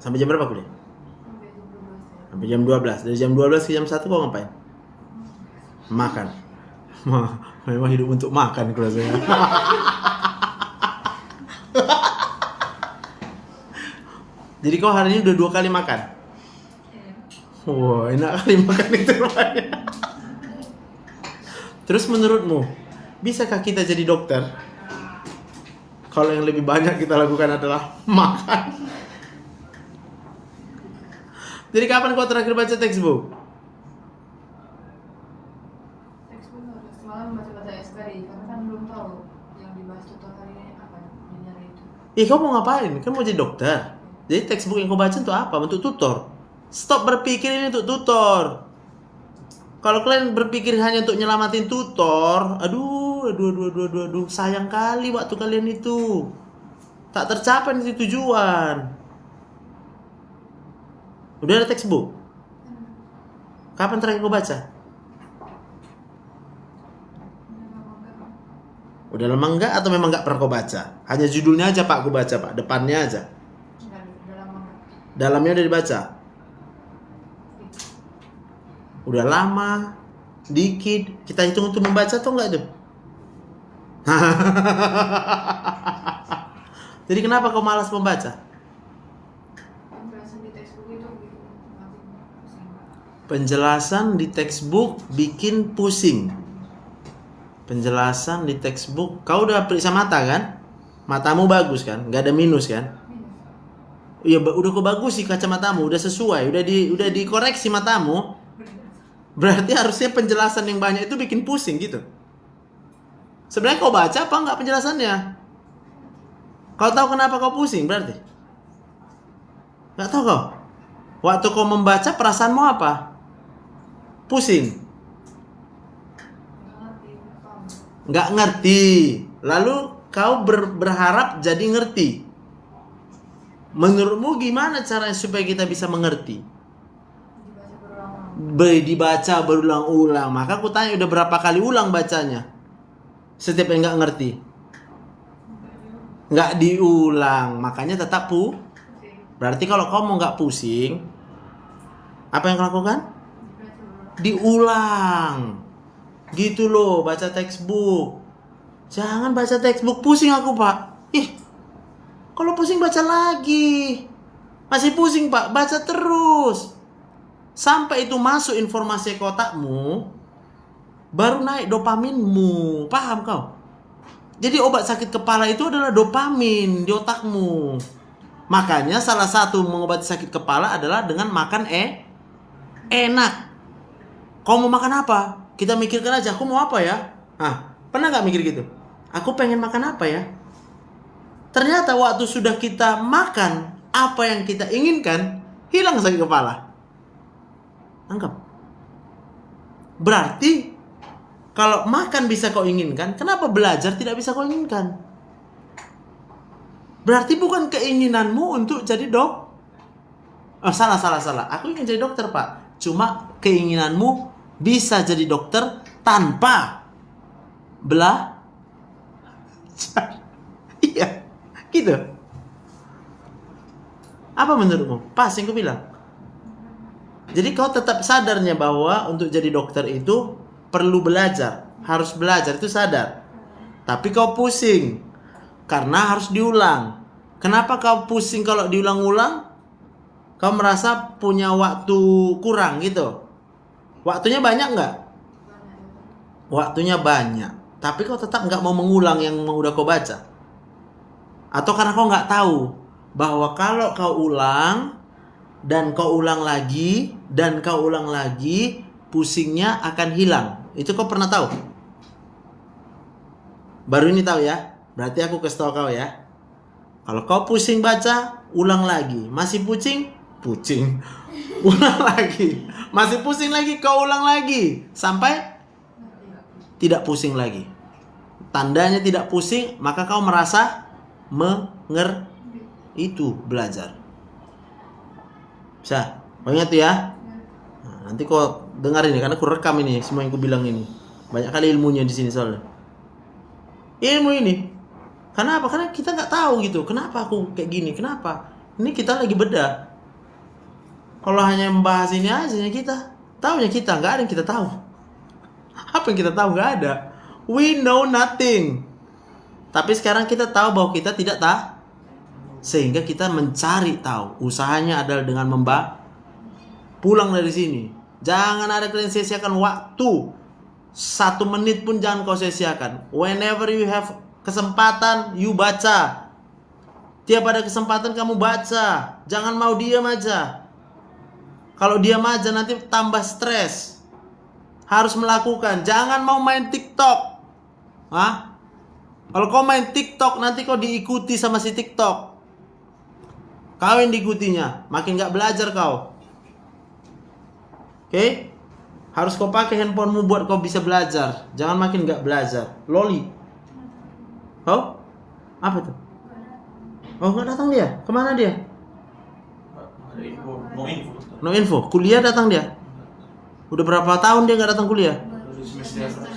Sampai jam berapa kuliah? Sampai jam 12 ya. Sampai jam 12. Dari jam 12 ke jam 1 kau ngapain? Makan. Memang hidup untuk makan kelasnya. Jadi kau hari ini udah 2 kali makan? Wah, enak kali makan itu rupanya. Terus menurutmu, bisakah kita jadi dokter? Kalau yang lebih banyak kita lakukan adalah makan. Jadi kapan kau terakhir baca textbook? Textbook harus semalam baca-baca SKRI karena kan belum tahu yang dibahas tutor hari ini apa yang nyari itu. Kau mau ngapain? Kan mau jadi dokter. Jadi textbook yang kau baca untuk apa? Untuk tutor. Stop berpikir ini untuk tutor. Kalau kalian berpikir hanya untuk nyelamatin tutor, aduh, sayang kali waktu kalian itu. Tak tercapai nih tujuan. Udah ada textbook? Kapan terakhir kau baca? Udah lama enggak atau memang enggak pernah kau baca? Hanya judulnya aja Pak, kau baca Pak, depannya aja. Udah lama nggak? Dalamnya udah dibaca. Udah lama, dikit. Kita hitung untuk membaca atau enggak tuh? Jadi kenapa kau malas membaca? Penjelasan di textbook itu makin pusing. Penjelasan di textbook bikin pusing. Penjelasan di textbook, kau udah periksa mata kan? Matamu bagus kan? Nggak ada minus kan? Iya, udah kau bagus sih kacamatamu, udah sesuai, udah dikoreksi matamu. Berarti harusnya penjelasan yang banyak itu bikin pusing gitu. Sebenarnya kau baca apa enggak penjelasannya? Kau tahu kenapa kau pusing berarti? Nggak tahu kau? Waktu kau membaca perasaanmu apa? Pusing. Nggak ngerti. Lalu kau berharap jadi ngerti. Menurutmu gimana caranya supaya kita bisa mengerti? Dibaca berulang-ulang. Maka aku tanya udah berapa kali ulang bacanya? Setiap yang nggak ngerti. Nggak diulang. Makanya tetap Berarti kalau kau mau nggak pusing, apa yang kau lakukan? Diulang. Gitu loh, baca textbook. Jangan baca textbook, pusing aku Pak. Kalau pusing baca lagi. Masih pusing Pak, baca terus. Sampai itu masuk informasi ke otakmu, baru naik dopaminmu. Paham kau? Jadi obat sakit kepala itu adalah dopamin di otakmu. Makanya salah satu mengobati sakit kepala adalah dengan makan enak. Kau mau makan apa? Kita mikirkan aja, aku mau apa ya? Pernah gak mikir gitu? Aku pengen makan apa ya? Ternyata waktu sudah kita makan apa yang kita inginkan, hilang sakit kepala. Anggap. Berarti kalau makan bisa kau inginkan, kenapa belajar tidak bisa kau inginkan? Berarti bukan keinginanmu untuk jadi salah. Aku ingin jadi dokter Pak. Cuma keinginanmu bisa jadi dokter tanpa belajar. Iya, gitu. Apa menurutmu? Pas yang aku bilang. Jadi kau tetap sadarnya bahwa untuk jadi dokter itu perlu belajar. Harus belajar, itu sadar. Tapi kau pusing. Karena harus diulang. Kenapa kau pusing kalau diulang-ulang? Kau merasa punya waktu kurang gitu. Waktunya banyak nggak? Waktunya banyak. Tapi kau tetap nggak mau mengulang yang udah kau baca. Atau karena kau nggak tahu bahwa kalau kau ulang dan kau ulang lagi dan kau ulang lagi, pusingnya akan hilang. Itu kau pernah tahu? Baru ini tahu ya? Berarti aku kasih tahu kau ya. Kalau kau pusing baca, ulang lagi. Masih pusing? Ulang lagi. Masih pusing lagi, kau ulang lagi. Sampai tidak pusing lagi. Tandanya tidak pusing, maka kau merasa itu belajar. Bisa? Kau ingat ya? Nah, nanti kau dengar ini, karena aku rekam ini semua yang aku bilang ini. Banyak kali ilmunya di sini soalnya. Ilmu ini. Kenapa? Karena kita nggak tahu gitu. Kenapa aku kayak gini? Kenapa? Ini kita lagi bedah. Kalau hanya membahas ini aja kita, taunya kita nggak ada yang kita tahu. Apa yang kita tahu? Nggak ada. We know nothing. Tapi sekarang kita tahu bahwa kita tidak tahu. Sehingga kita mencari tahu. Usahanya adalah dengan pulang dari sini. Jangan ada kalian sia-siakan waktu. 1 menit pun jangan kau sia-siakan. Whenever you have kesempatan, you baca. Tiap ada kesempatan kamu baca. Jangan mau diam aja. Kalau diam aja nanti tambah stres. Harus melakukan. Jangan mau main TikTok. Hah? Kalau kau main TikTok, nanti kau diikuti sama si TikTok. Kau yang diikutinya. Makin gak belajar kau. Oke? Harus kau pakai handphonemu buat kau bisa belajar. Jangan makin gak belajar. Loli. Oh? Apa tuh? Oh, gak datang dia? Kemana dia? Ada info, no info. No info. Kuliah datang dia? Udah berapa tahun dia gak datang kuliah? Dari semester 4.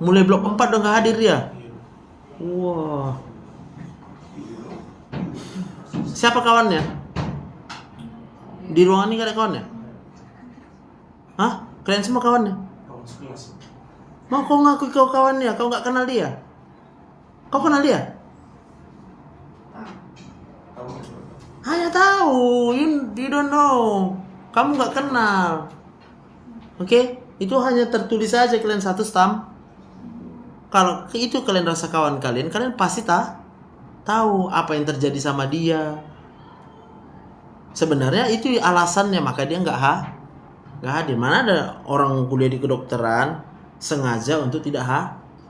Mulai blok 4 udah gak hadir dia? Wah. Siapa kawannya? Di ruangan ini gak ada kawannya? Hah? Kalian semua kawannya? Kawan sekelas. Mau kau ngaku kau kawannya? Kau gak kenal dia? Kau kenal dia? Hanya tahu. You don't know. Kamu gak kenal. Oke? Itu hanya tertulis saja kalian satu stamp. Kalau itu kalian rasa kawan kalian pasti tahu apa yang terjadi sama dia. Sebenarnya itu alasannya, maka dia nggak hadir. Mana ada orang kuliah di kedokteran sengaja untuk tidak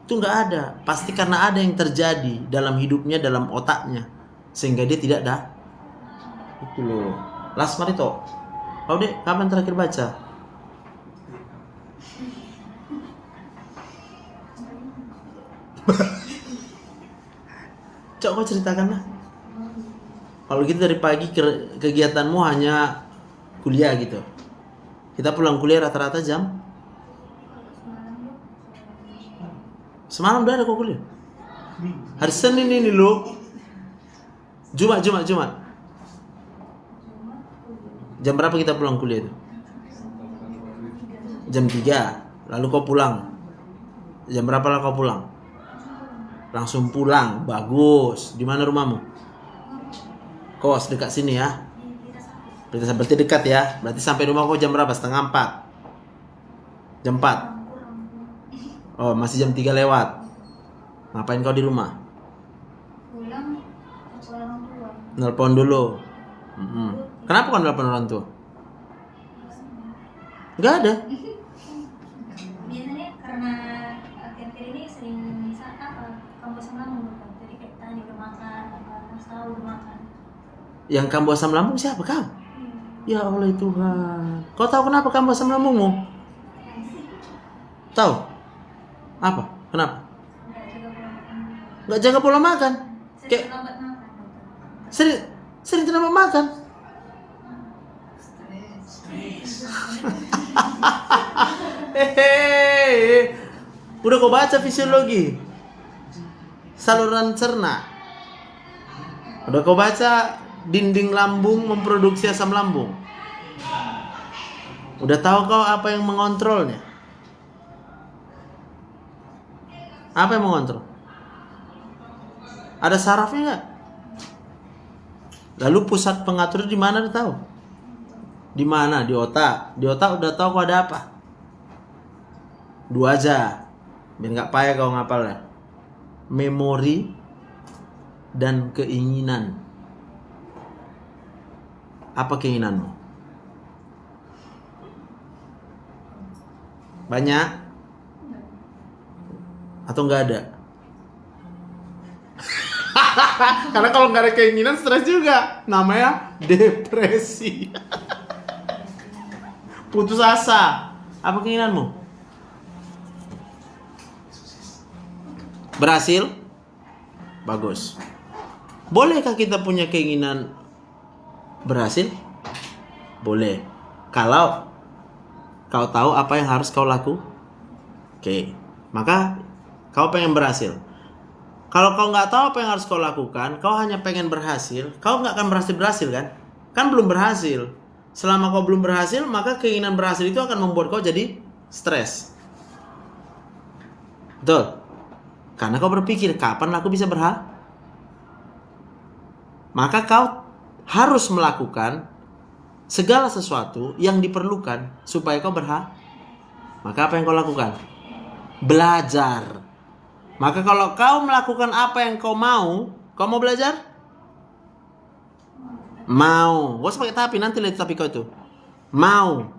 itu nggak ada. Pasti karena ada yang terjadi dalam hidupnya, dalam otaknya, sehingga dia tidak itu loh. Last Marito. Kau dek, kapan terakhir baca? Cok, kau ceritakan lah. Kalau gitu dari pagi kegiatanmu hanya kuliah gitu. Kita pulang kuliah rata-rata jam? Semalam udah ada kau kuliah? Hari Senin ini lo. Jumat. Jam berapa kita pulang kuliah itu? Jam 3. Lalu kau pulang. Jam berapa lah kau pulang? Langsung pulang. Bagus. Di mana rumahmu? Kos dekat sini ya. Berarti dekat ya. Berarti sampai rumah kau jam berapa? Setengah 4. Jam 4. Oh, masih jam 3 lewat. Ngapain kau di rumah? Pulang orang tua. Nelpon dulu. Kenapa kau nelpon orang tua? Gak ada. Biasanya karena akhir-akhir ini sering kampus lambung, jadi kayak tanya udah makan, tahu udah makan. Yang kamu asam lambung siapa kau? Ya Allah Tuhan. Kau tahu kenapa kamu asam lambungmu? Tahu? Apa? Kenapa? Nggak jaga pola makan. Kayak Lambat makan. sering terlambat makan. Hehehe. Udah kau baca fisiologi saluran cerna? Udah kau baca dinding lambung memproduksi asam lambung? Udah tahu kau apa yang mengontrolnya? Apa yang mengontrol? Ada sarafnya nggak? Lalu pusat pengatur di mana dia tahu? Di mana? Di otak. Di otak udah tahu kau ada apa. 2 aja. Biar nggak payah kau ngapalnya. Memori dan keinginan. Apa keinginanmu? Banyak? Atau nggak ada? Karena kalau nggak ada keinginan stres juga. Namanya depresi. Putus asa. Apa keinginanmu? Berhasil? Bagus. Bolehkah kita punya keinginan berhasil? Boleh. Kalau kau tahu apa yang harus kau lakukan. Oke. Maka kau pengen berhasil. Kalau kau nggak tahu apa yang harus kau lakukan, kau hanya pengen berhasil, kau nggak akan berhasil kan? Kan belum berhasil. Selama kau belum berhasil, maka keinginan berhasil itu akan membuat kau jadi stres. Betul? Karena kau berpikir, kapan aku bisa berhasil? Maka kau harus melakukan segala sesuatu yang diperlukan supaya kau berhasil. Maka apa yang kau lakukan? Belajar. Maka kalau kau melakukan apa yang kau mau belajar? Mau. Gak usah pakai tapi, nanti lihat tapi kau itu. Mau.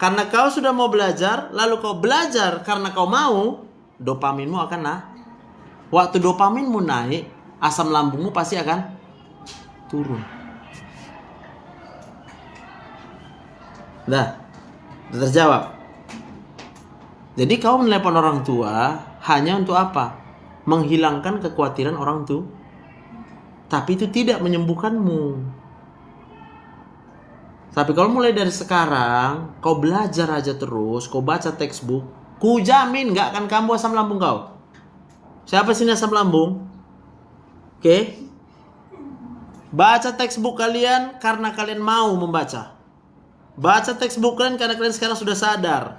Karena kau sudah mau belajar, lalu kau belajar karena kau mau, dopaminmu akan naik. Waktu dopaminmu naik, asam lambungmu pasti akan turun. Dah, terjawab. Jadi kau menelepon orang tua hanya untuk apa? Menghilangkan kekhawatiran orang tua. Tapi itu tidak menyembuhkanmu. Tapi kalau mulai dari sekarang, kau belajar aja terus, kau baca textbook, ku jamin gak akan kambuh asam lambung kau. Siapa sini asam lambung? Oke? Baca textbook kalian karena kalian mau membaca. Baca textbook kalian karena kalian sekarang sudah sadar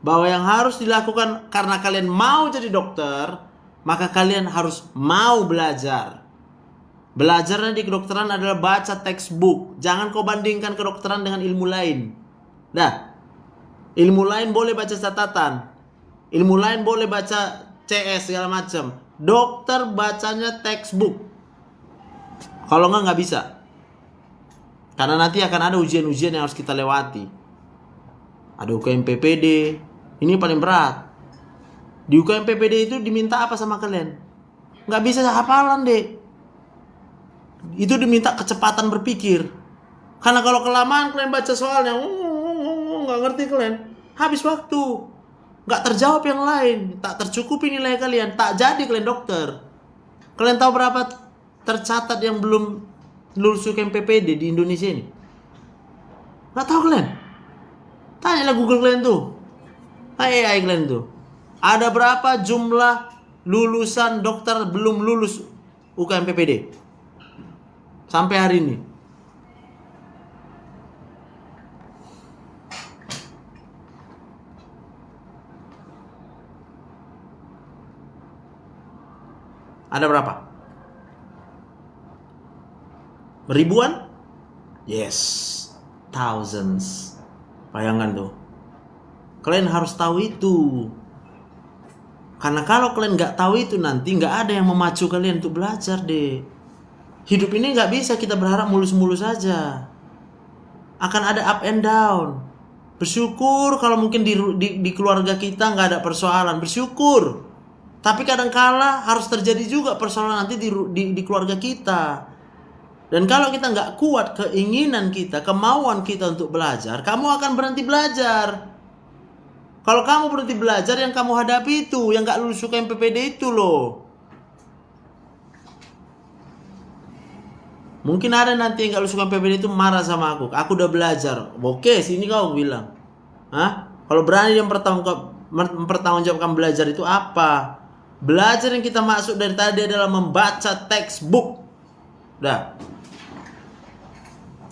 bahwa yang harus dilakukan karena kalian mau jadi dokter, maka kalian harus mau belajar. Belajarnya di kedokteran adalah baca textbook. Jangan kau bandingkan kedokteran dengan ilmu lain. Nah, ilmu lain boleh baca catatan, ilmu lain boleh baca CS segala macam. Dokter bacanya textbook. Kalau nggak bisa. Karena nanti akan ada ujian-ujian yang harus kita lewati. Ada UKM PPD. Ini paling berat. Di UKM PPD itu diminta apa sama kalian? Nggak bisa hafalan deh. Itu diminta kecepatan berpikir. Karena kalau kelamaan kalian baca soalnya, nggak ngerti kalian. Habis waktu. Nggak terjawab yang lain. Tak tercukupi nilai kalian. Tak jadi kalian dokter. Kalian tahu berapa tercatat yang belum lulus UKM PPD di Indonesia ini? Nggak tahu kalian? Tanyalah Google kalian tuh. AI kalian tuh. Ada berapa jumlah lulusan dokter belum lulus UKM PPD? Sampai hari ini. Ada berapa? Ribuan? Yes. Thousands. Bayangkan tuh. Kalian harus tahu itu. Karena kalau kalian nggak tahu itu, nanti nggak ada yang memacu kalian untuk belajar deh. Hidup ini nggak bisa kita berharap mulus-mulus saja. Akan ada up and down. Bersyukur kalau mungkin di keluarga kita nggak ada persoalan. Bersyukur. Tapi kadang-kala harus terjadi juga persoalan nanti di keluarga kita. Dan kalau kita nggak kuat keinginan kita, kemauan kita untuk belajar, kamu akan berhenti belajar. Kalau kamu berhenti belajar, yang kamu hadapi itu, yang nggak lulus UKM PPD itu loh. Mungkin ada nanti yang nggak lulus UKM PPD itu marah sama aku. Aku udah belajar. Oke, sini kau bilang. Hah? Kalau berani yang mempertanggungjawabkan belajar itu apa? Belajar yang kita maksud dari tadi adalah membaca textbook. Dah.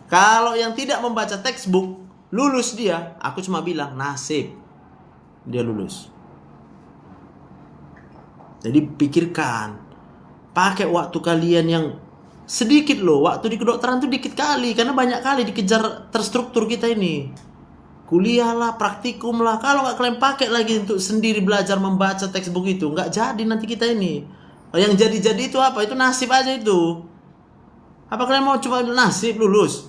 Kalau yang tidak membaca textbook, lulus dia, aku cuma bilang nasib. Dia lulus. Jadi pikirkan. Pakai waktu kalian yang Sedikit loh, waktu di kedokteran tuh dikit kali, karena banyak kali dikejar terstruktur kita ini. Kuliah lah, praktikum lah. Kalau nggak kalian pakai lagi untuk sendiri belajar membaca textbook itu, nggak jadi nanti kita ini. Yang jadi-jadi itu apa? Itu nasib aja itu. Apa kalian mau cuma nasib lulus?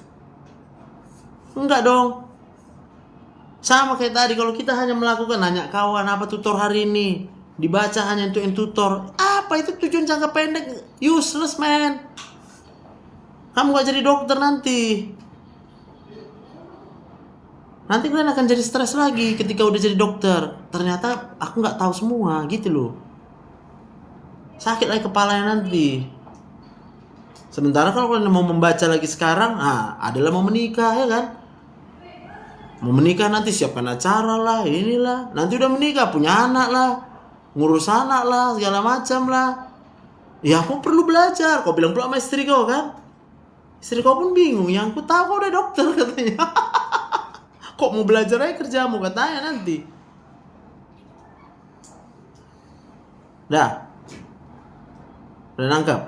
Enggak dong. Sama kayak tadi, kalau kita hanya melakukan nanya kawan apa tutor hari ini, dibaca hanya untuk yang tutor, apa itu tujuan jangka pendek? Useless man. Kamu gak jadi dokter nanti. Nanti kalian akan jadi stres lagi ketika udah jadi dokter. Ternyata aku gak tahu semua gitu loh. Sakit lagi kepalanya nanti. Sementara kalau kalian mau membaca lagi sekarang, adalah mau menikah ya kan. Mau menikah nanti siapkan acara lah, inilah. Nanti udah menikah, punya anak lah, ngurus anak lah, segala macam lah. Ya aku perlu belajar. Kau bilang pula sama istri kau kan. Istri kau pun bingung. Yang aku tahu kau udah dokter katanya. Kok mau belajar aja kerjamu katanya nanti. Dah. Udah nangkep.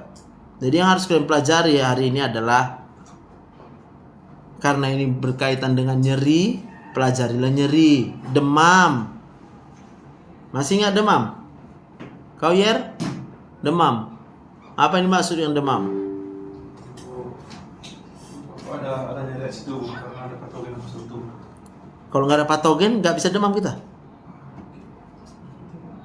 Jadi yang harus kalian pelajari hari ini adalah, karena ini berkaitan dengan nyeri, pelajarilah nyeri, demam. Masih ingat demam? Kau Yer? Demam. Apa yang dimaksud dengan demam? Ada nyeri situ karena ada patogen masuk tubuh. Kalau nggak ada patogen, nggak bisa demam kita.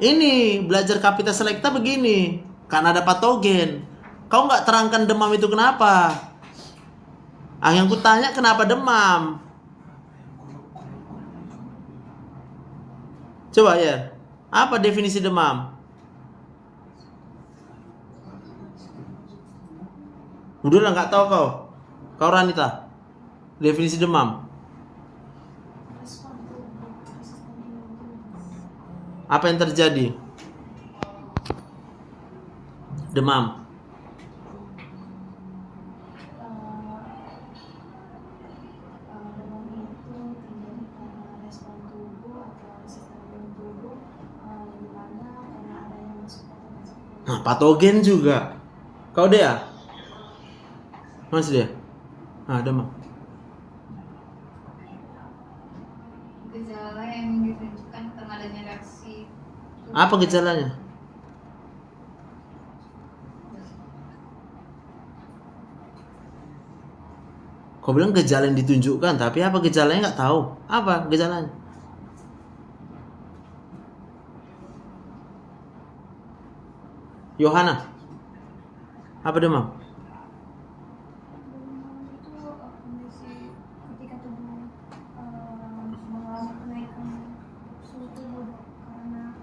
Ini belajar Kapita Selekta begini, karena ada patogen. Kau nggak terangkan demam itu kenapa? Yang kutanya kenapa demam? Coba ya, apa definisi demam? Udah lah nggak tahu kau. Kau Ranita, definisi demam. Respon tubuh, sistem imun tubuh. Apa yang terjadi? Demam. Demam itu terjadi karena respon tubuh atau sistem imun tubuh di mana karena adanya masuk patogen. Nah, patogen juga. Kau dia? Mana sih dia? Demam. Gejala yang ditunjukkan karena adanya reaksi. Apa gejalanya? Kau bilang gejala yang ditunjukkan, tapi apa gejalanya nggak tahu. Apa gejalanya? Yohana, apa demam? Demam itu kondisi ketika tubuh mengalami kenaikan suhu tubuh karena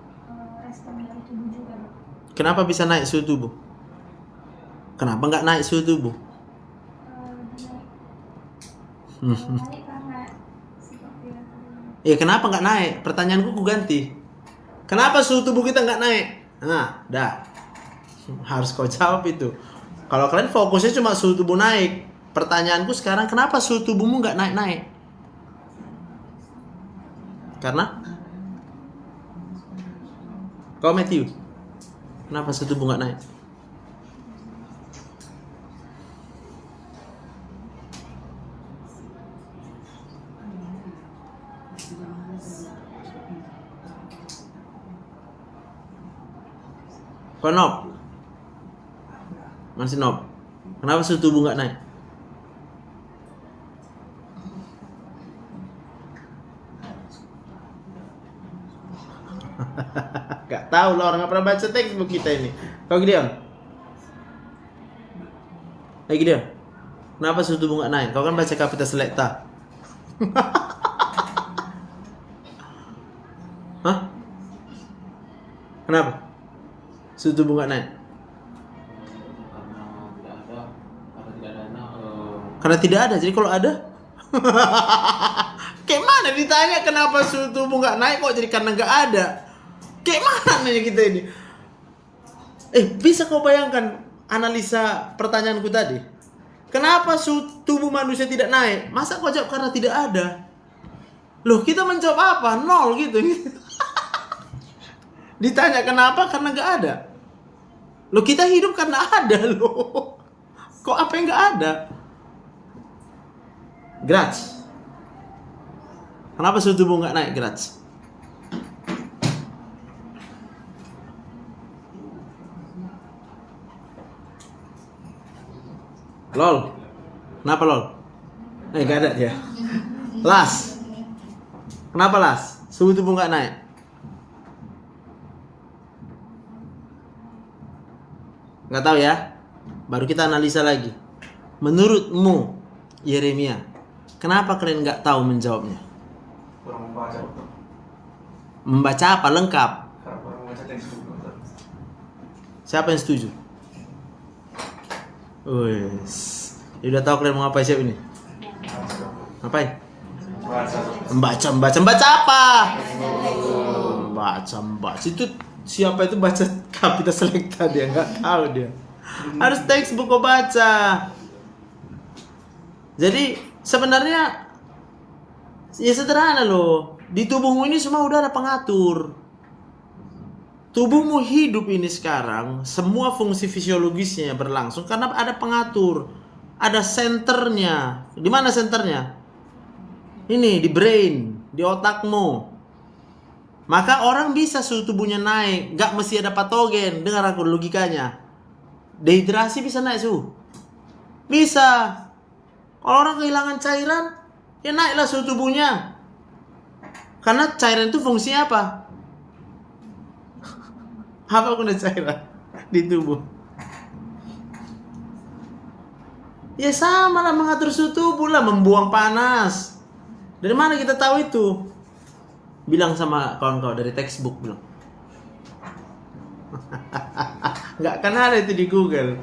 respon dari tubuh juga, Dok. Kenapa bisa naik suhu tubuh? Kenapa nggak naik suhu tubuh? Naik karena seperti yang Kenapa nggak naik? Pertanyaanku ku ganti. Kenapa suhu tubuh kita nggak naik? Nah, dah. Harus kau jawab itu. Kalau kalian fokusnya cuma suhu tubuh naik, pertanyaanku sekarang kenapa suhu tubuhmu nggak naik-naik? Karena? Kau Matthew, kenapa suhu tubuh nggak naik? Kau Nob? Masih Nob? Kenapa suhu tubuh nggak naik? Gak tahu lah, orang nggak pernah baca textbook kita ini. Kau Gideon? Gideon, kenapa suhu tubuh nggak naik? Kau kan baca Kapita Selekta. Hah? Kenapa suhu tubuh nggak naik? Karena tidak ada. Jadi kalau ada, kayak mana ditanya kenapa suhu tubuh nggak naik kok jadi karena nggak ada? Kayak mana nih kita ini? Bisa kau bayangkan analisa pertanyaanku tadi? Kenapa suhu tubuh manusia tidak naik? Masa kau jawab karena tidak ada? Loh, kita menjawab apa? Nol gitu. Ditanya kenapa? Karena nggak ada. Loh, kita hidup karena ada loh. Kok apa yang nggak ada? Grats. Kenapa suhu tubuh nggak naik, Grats? Lol. Kenapa lol? Nggak ada dia. Las. Kenapa Las? Suhu tubuh nggak naik? Nggak tahu ya. Baru kita analisa lagi. Menurutmu, Yeremia, kenapa kalian nggak tahu menjawabnya? Kurang membaca, dokter. Membaca apa? Lengkap. Karena kurang membaca textbook, dokter. Siapa yang setuju? Wes. Ya udah tahu kalian mau ngapain siap ini? Ngapain? Baca, dokter. Membaca apa? Membaca. Itu siapa itu baca Kapita Selekta, dia nggak tahu dia. Harus textbook kok baca. Jadi sebenarnya ya sederhana loh. Di tubuhmu ini semua udah ada pengatur. Tubuhmu hidup ini sekarang, semua fungsi fisiologisnya berlangsung karena ada pengatur. Ada senternya. Di mana senternya? Ini di brain, di otakmu. Maka orang bisa suhu tubuhnya naik, nggak mesti ada patogen. Dengar aku logikanya. Dehidrasi bisa naik suhu. Bisa. Kalau orang kehilangan cairan, ya naiklah suhu tubuhnya. Karena cairan itu fungsinya apa? Apa guna cairan di tubuh? Ya sama lah, mengatur suhu tubuh lah, membuang panas. Dari mana kita tahu itu? Bilang sama kawan-kawan dari textbook, bilang. Nggak akan ada itu di Google.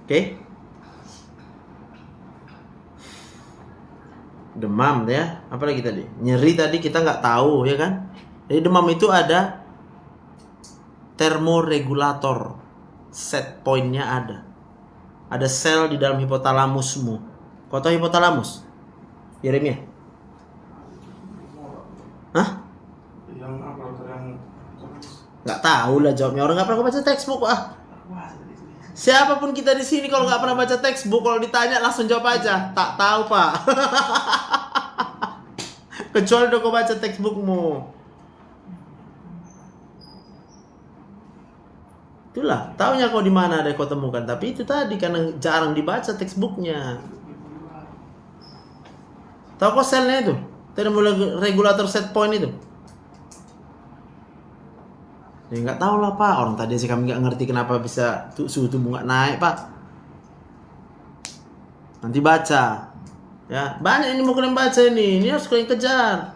Oke? Demam ya, apa lagi tadi? Nyeri tadi kita nggak tahu ya kan? Jadi demam itu ada termoregulator, set pointnya ada. Ada sel di dalam hipotalamusmu. Kau tahu hipotalamus? Yeremia? Hah? Yang apa, dokter? Yang Nggak tahu lah jawabnya, orang nggak pernah baca textbook ah. Siapapun kita di sini kalau nggak pernah baca textbook, kalau ditanya langsung jawab aja, tak tahu pak. Kecuali udah kau baca textbookmu. Itulah, taunya kau di mana ada kau temukan, tapi itu tadi karena jarang dibaca textbooknya. Tahu kau selnya itu? Termoregulator set point itu. Ya nggak tahu lah pak, orang tadi sih kami nggak ngerti kenapa bisa suhu tubuh nggak naik pak. Nanti baca, ya banyak ini mau kalian baca ini harus kalian kejar.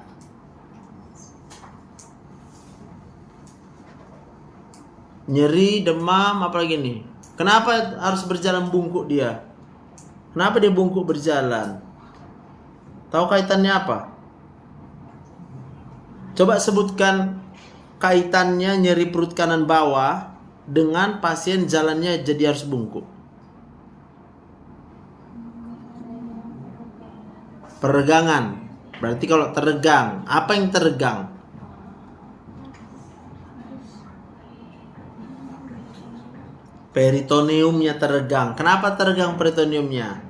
Nyeri, demam, apalagi nih? Kenapa harus berjalan bungkuk dia? Kenapa dia bungkuk berjalan? Tahu kaitannya apa? Coba sebutkan kaitannya nyeri perut kanan bawah dengan pasien jalannya jadi harus bungkuk. Peregangan. Berarti kalau teregang, apa yang teregang? Peritoneumnya teregang. Kenapa teregang peritoneumnya?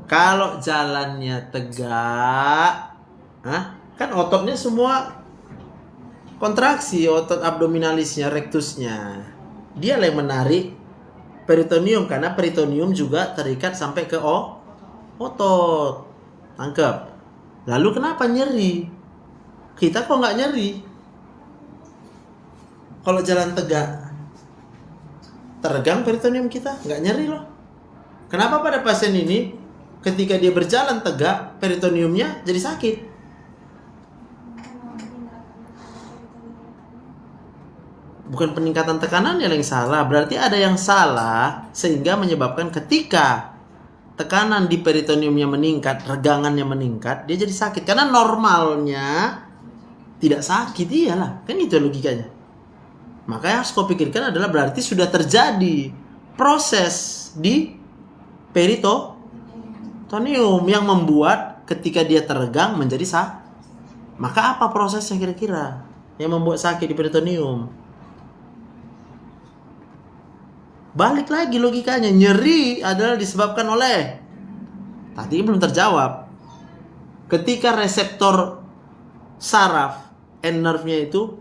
Kalau jalannya tegak, kan ototnya semua kontraksi, otot abdominalisnya, rektusnya. Dia yang menarik peritoneum karena peritoneum juga terikat sampai ke otot. Tangkap. Lalu kenapa nyeri? Kita kok nggak nyeri? Kalau jalan tegak, teregang peritoneum kita, nggak nyeri loh. Kenapa pada pasien ini ketika dia berjalan tegak, peritoneumnya jadi sakit? Bukan peningkatan tekanan yang salah, berarti ada yang salah sehingga menyebabkan ketika tekanan di peritoneumnya meningkat, regangannya meningkat, dia jadi sakit. Karena normalnya tidak sakit, iyalah, kan itu logikanya. Makanya harus kau pikirkan adalah berarti sudah terjadi proses di peritoneum yang membuat ketika dia teregang menjadi Maka apa prosesnya kira-kira yang membuat sakit di peritoneum? Balik lagi logikanya, nyeri adalah disebabkan oleh, tadi belum terjawab. Ketika reseptor saraf and nerve-nya itu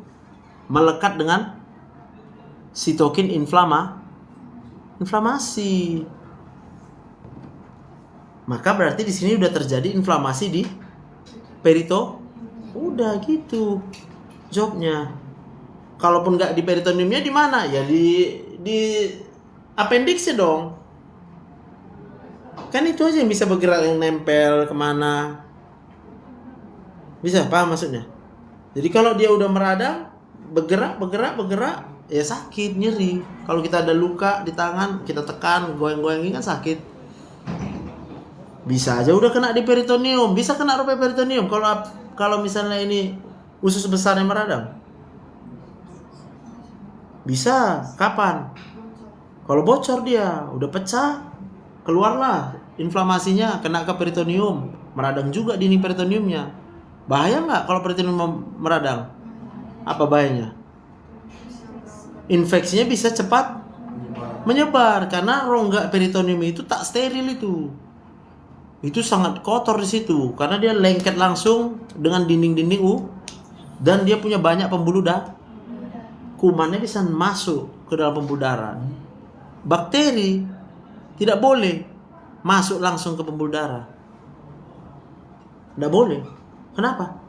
melekat dengan sitokin inflamasi. Maka berarti di sini udah terjadi inflamasi di udah gitu jawabnya. Kalaupun nggak di peritoneumnya di mana? Ya di appendixnya dong. Kan itu aja yang bisa bergerak, yang nempel kemana. Bisa paham maksudnya? Jadi kalau dia udah meradang, bergerak, ya sakit, nyeri. Kalau kita ada luka di tangan, kita tekan, goyang-goyangin kan sakit. Bisa aja udah kena di peritoneum, bisa kena rupanya peritoneum. Kalau misalnya ini usus besar yang meradang, bisa. Kapan? Kalau bocor dia, udah pecah, keluarlah inflamasinya, kena ke peritoneum, meradang juga di peritoneumnya. Bahaya nggak kalau peritoneum meradang? Apa bahayanya? Infeksinya bisa cepat menyebar karena rongga peritoneum itu tak steril itu. Itu sangat kotor di situ karena dia lengket langsung dengan dinding-dinding dan dia punya banyak pembuluh darah. Kumannya bisa masuk ke dalam pembuluh darah. Bakteri tidak boleh masuk langsung ke pembuluh darah. Tidak boleh. Kenapa?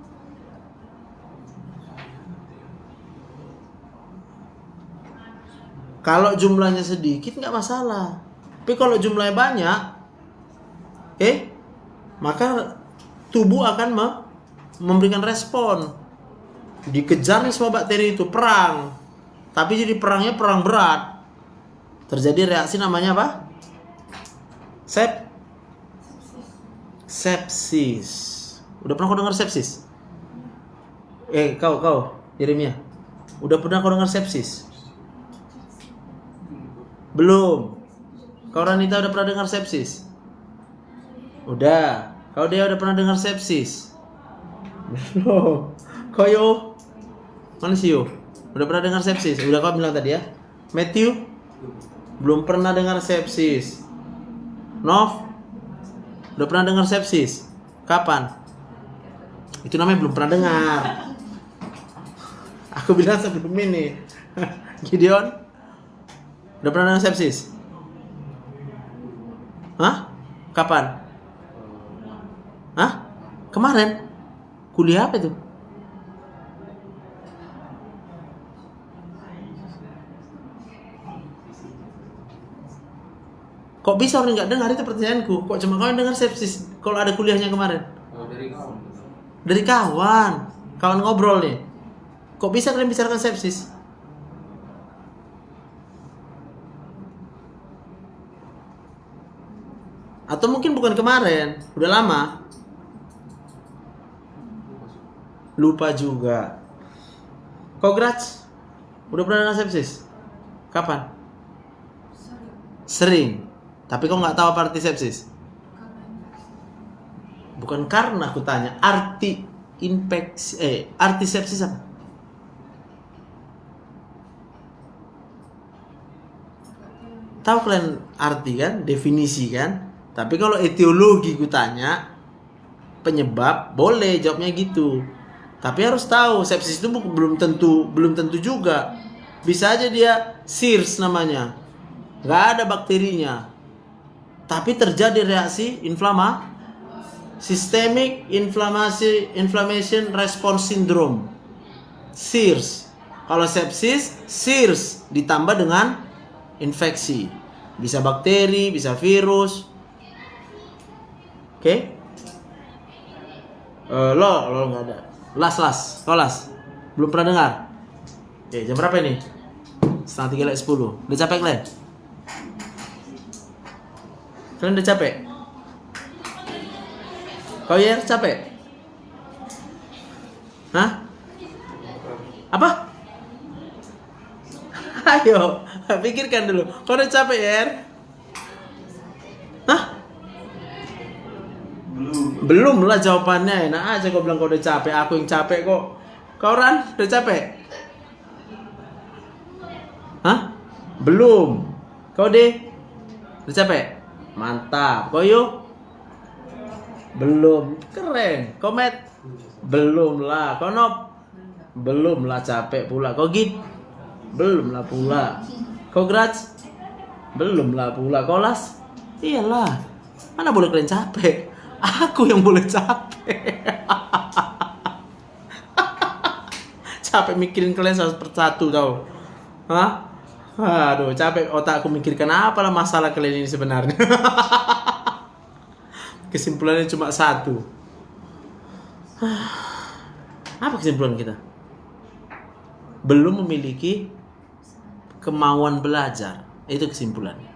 Kalau jumlahnya sedikit nggak masalah. Tapi kalau jumlahnya banyak, maka tubuh akan memberikan respon. Dikejar nih semua bakteri itu, perang. Tapi jadi perangnya perang berat. Terjadi reaksi namanya apa? Sepsis. Udah pernah kau dengar sepsis? Kau Yeremia, udah pernah kau dengar sepsis? Belum. Kau Ranita udah pernah dengar sepsis? Udah. Kau dia udah pernah dengar sepsis? Belum. Kau Yo? Mana sih Yo? Udah pernah dengar sepsis? Udah kau bilang tadi ya? Matthew? Belum pernah dengar sepsis. Nov? Udah pernah dengar sepsis? Kapan? Itu namanya belum pernah dengar. Aku bilang sebelum ini. Gideon? Udah pernah dengar sepsis? Hah? Kapan? Hah? Kemarin? Kuliah apa itu? Kok bisa orang nggak dengar? Itu pertanyaanku. Kok cuma kau yang dengar sepsis kalau ada kuliahnya kemarin? Dari kawan ngobrol nih. Kok bisa kalian bicarakan sepsis? Atau mungkin bukan kemarin, udah lama. Lupa juga. Kok Grats? Udah pernah dengar sepsis? Kapan? Sering. Tapi kok nggak tahu apa arti sepsis? Bukan karena aku tanya, arti sepsis apa? Tahu kalian arti kan, definisi kan? Tapi kalau etiologi ku tanya, penyebab boleh jawabnya gitu. Tapi harus tahu sepsis itu belum tentu juga. Bisa aja dia SIRS namanya, nggak ada bakterinya, tapi terjadi reaksi Systemic Inflammation Response Syndrome, SIRS. Kalau sepsis, SIRS ditambah dengan infeksi. Bisa bakteri, bisa virus. Oke? Lo nggak ada. Las. Belum pernah dengar? Oke, jam berapa ini? 9:30, 10. Udah capek kalian? Kalian udah capek? Kau ya capek? Hah? Apa? Ayo, pikirkan dulu. Kau udah capek ya? Hah? Belum. Belum lah jawabannya, enak aja kau bilang kau udah capek, aku yang capek kok. Kau Ran, udah capek? Hah? Belum. Kau deh? Udah capek? Mantap. Kau yuk? Belum. Keren. Kau Met? Belum lah. Kau Nop? Belum lah, capek pula. Kau Git? Belum lah pula. Kau Graj? Belum lah pula. Kau Las? Iyalah. Mana boleh kalian capek? Aku yang boleh capek. Capek mikirin kalian satu persatu tau. Hah? Aduh, capek otakku mikirkan apalah masalah kalian ini sebenarnya. Kesimpulannya cuma satu. Apa kesimpulan kita? Belum memiliki kemauan belajar. Itu kesimpulannya.